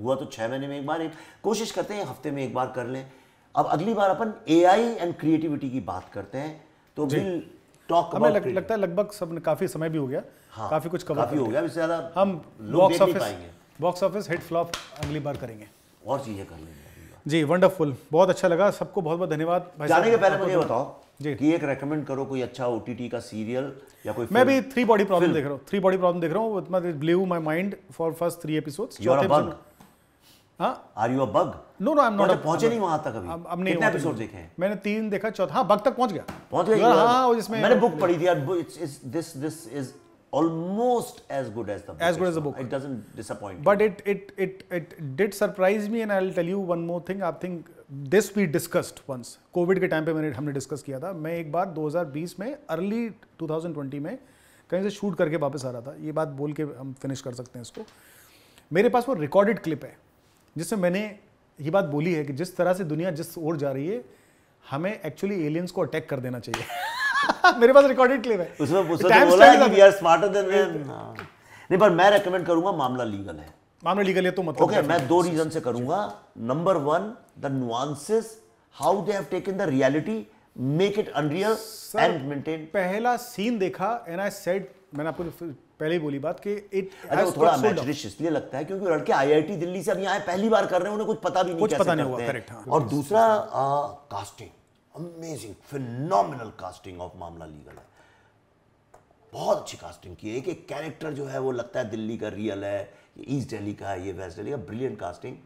हुआ तो 6 महीने में 1 बार, कोशिश करते हैं हफ्ते में 1 बार कर लें। अब अगली बार अपन AI एंड क्रिएटिविटी की बात करते हैं, तो विल टॉक हमें लगता है लगभग सब काफी समय भी हो गया, हाँ, काफी कुछ कवर हो गया, इससे ज्यादा हम बॉक्स ऑफिस हिट फ्लॉप अगली बार करेंगे, और चीजें कर लेंगे। जी वंडरफुल, बहुत अच्छा लगा, सबको बहुत बहुत धन्यवाद। जाने के पहले मुझे बताओ कि एक रेकमेंड करो कोई अच्छा OTT का सीरियल या कोई। मैं भी 3 बॉडी प्रॉब्लम देख रहा हूँ, 3 बॉडी प्रॉब्लम देख रहा हूँ, it blew my mind for first 3 episodes. You are a bug? हां, are you a bug? No I am not. पहुंचे नहीं वहां तक अभी? अब नहीं, कितने एपिसोड देखे हैं? मैंने 3 देखा, चौथा हाँ बग तक पहुंच गया। हां, जिसमें मैंने बुक पढ़ी थी यार, this is almost as good as the book. It doesn't disappoint. But it did surprise me, and I'll tell you one more thing. I think this we discussed once. Covid के time पे हमने discuss किया था। मैं एक बार 2020 में, early 2020 में कहीं से शूट करके वापस आ रहा था। ये बात बोल के हम फिनिश कर सकते हैं इसको। मेरे पास वो रिकॉर्डेड क्लिप है जिसमें मैंने ये बात बोली है कि जिस तरह से दुनिया जिस ओर जा रही है, हमें एक्चुअली एलियंस को अटैक कर देना चाहिए। मेरे पास रिकॉर्डेड क्लिप है, उसमें बोला कि we are smarter than them. नहीं, पर मैं रेकमेंड करूंगा, मामला लीगल है। मामला लीगल है तो मतलब ओके, मैं 2 रीजन से करूंगा। Number 1, the nuances, how they have taken the reality, make it unreal and maintain. पहला सीन देखा एंड आई सेड, मैंने आपको पहले ही बोली बात कि इट थोड़ा अमेचरिश इसलिए लगता है क्योंकि लड़के IIT दिल्ली से अब यहाँ पहली बार कर रहे हैं, उन्हें कुछ पता भी नहीं, कुछ कैसे पता नहीं करते हुआ, हैं। करेक्ट, हाँ। और दूसरा casting, amazing phenomenal casting of मामला लीगल है। बहुत अच्छी कास्टिंग की है, एक कैरेक्टर जो है वो लगता है दिल्ली का रियल है, ये ईस्ट दिल्ली का है, ये वेस्ट दिल्ली का, ब्रिलियंट कास्टिंग।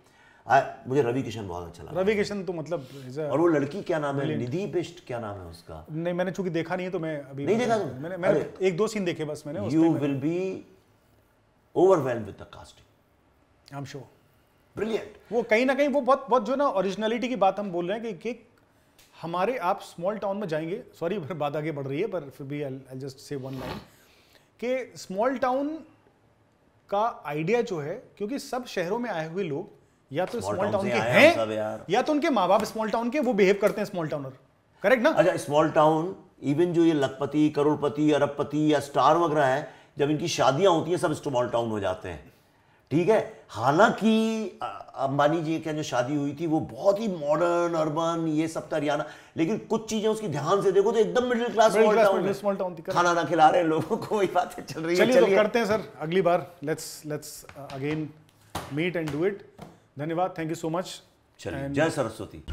मुझे रवि किशन बहुत अच्छा लगा। रवि किशन तो मतलब और वो लड़की क्या नाम है, निधि बिष्ट क्या नाम है उसका? नहीं, मैंने चूंकि देखा नहीं है तो मैं अभी नहीं देखा मैंने एक दो सीन देखे बस मैंने। You will be overwhelmed with the casting, I am sure. Brilliant. वो कहीं ना कहीं वो बहुत बहुत जो ना ओरिजिनलिटी की बात हम बोल रहे हैं कि हमारे आप स्मॉल टाउन में जाएंगे, सॉरी बात आगे बढ़ रही है पर फिर भी I just say one line कि स्मॉल टाउन का आइडिया जो है, क्योंकि सब शहरों में आए हुए लोग या तो स्मॉल टाउन के हैं या तो उनके माँ बाप स्मॉल टाउन के, वो बिहेव करते हैं स्मॉल टाउनर, करेक्ट ना? अच्छा, स्मॉल टाउन इवन जो ये लखपति, करोड़पति, अरबपति या स्टार वगैरह है, जब इनकी शादियां होती हैं सब स्मॉल टाउन हो जाते हैं, ठीक है। हालांकि अंबानी जी की जो शादी हुई थी वो बहुत ही मॉडर्न, अर्बन, ये सब था हरियाणा, लेकिन कुछ चीजें उसकी ध्यान से देखो तो एकदम मिडिल क्लास स्मॉल टाउन थी। खाना ना खिला रहे हैं लोगों को, वही बातें चल रही है। चलिए तो करते हैं सर अगली बार, let's again meet and do it. धन्यवाद, थैंक यू सो मच। चलिए, जय सरस्वती।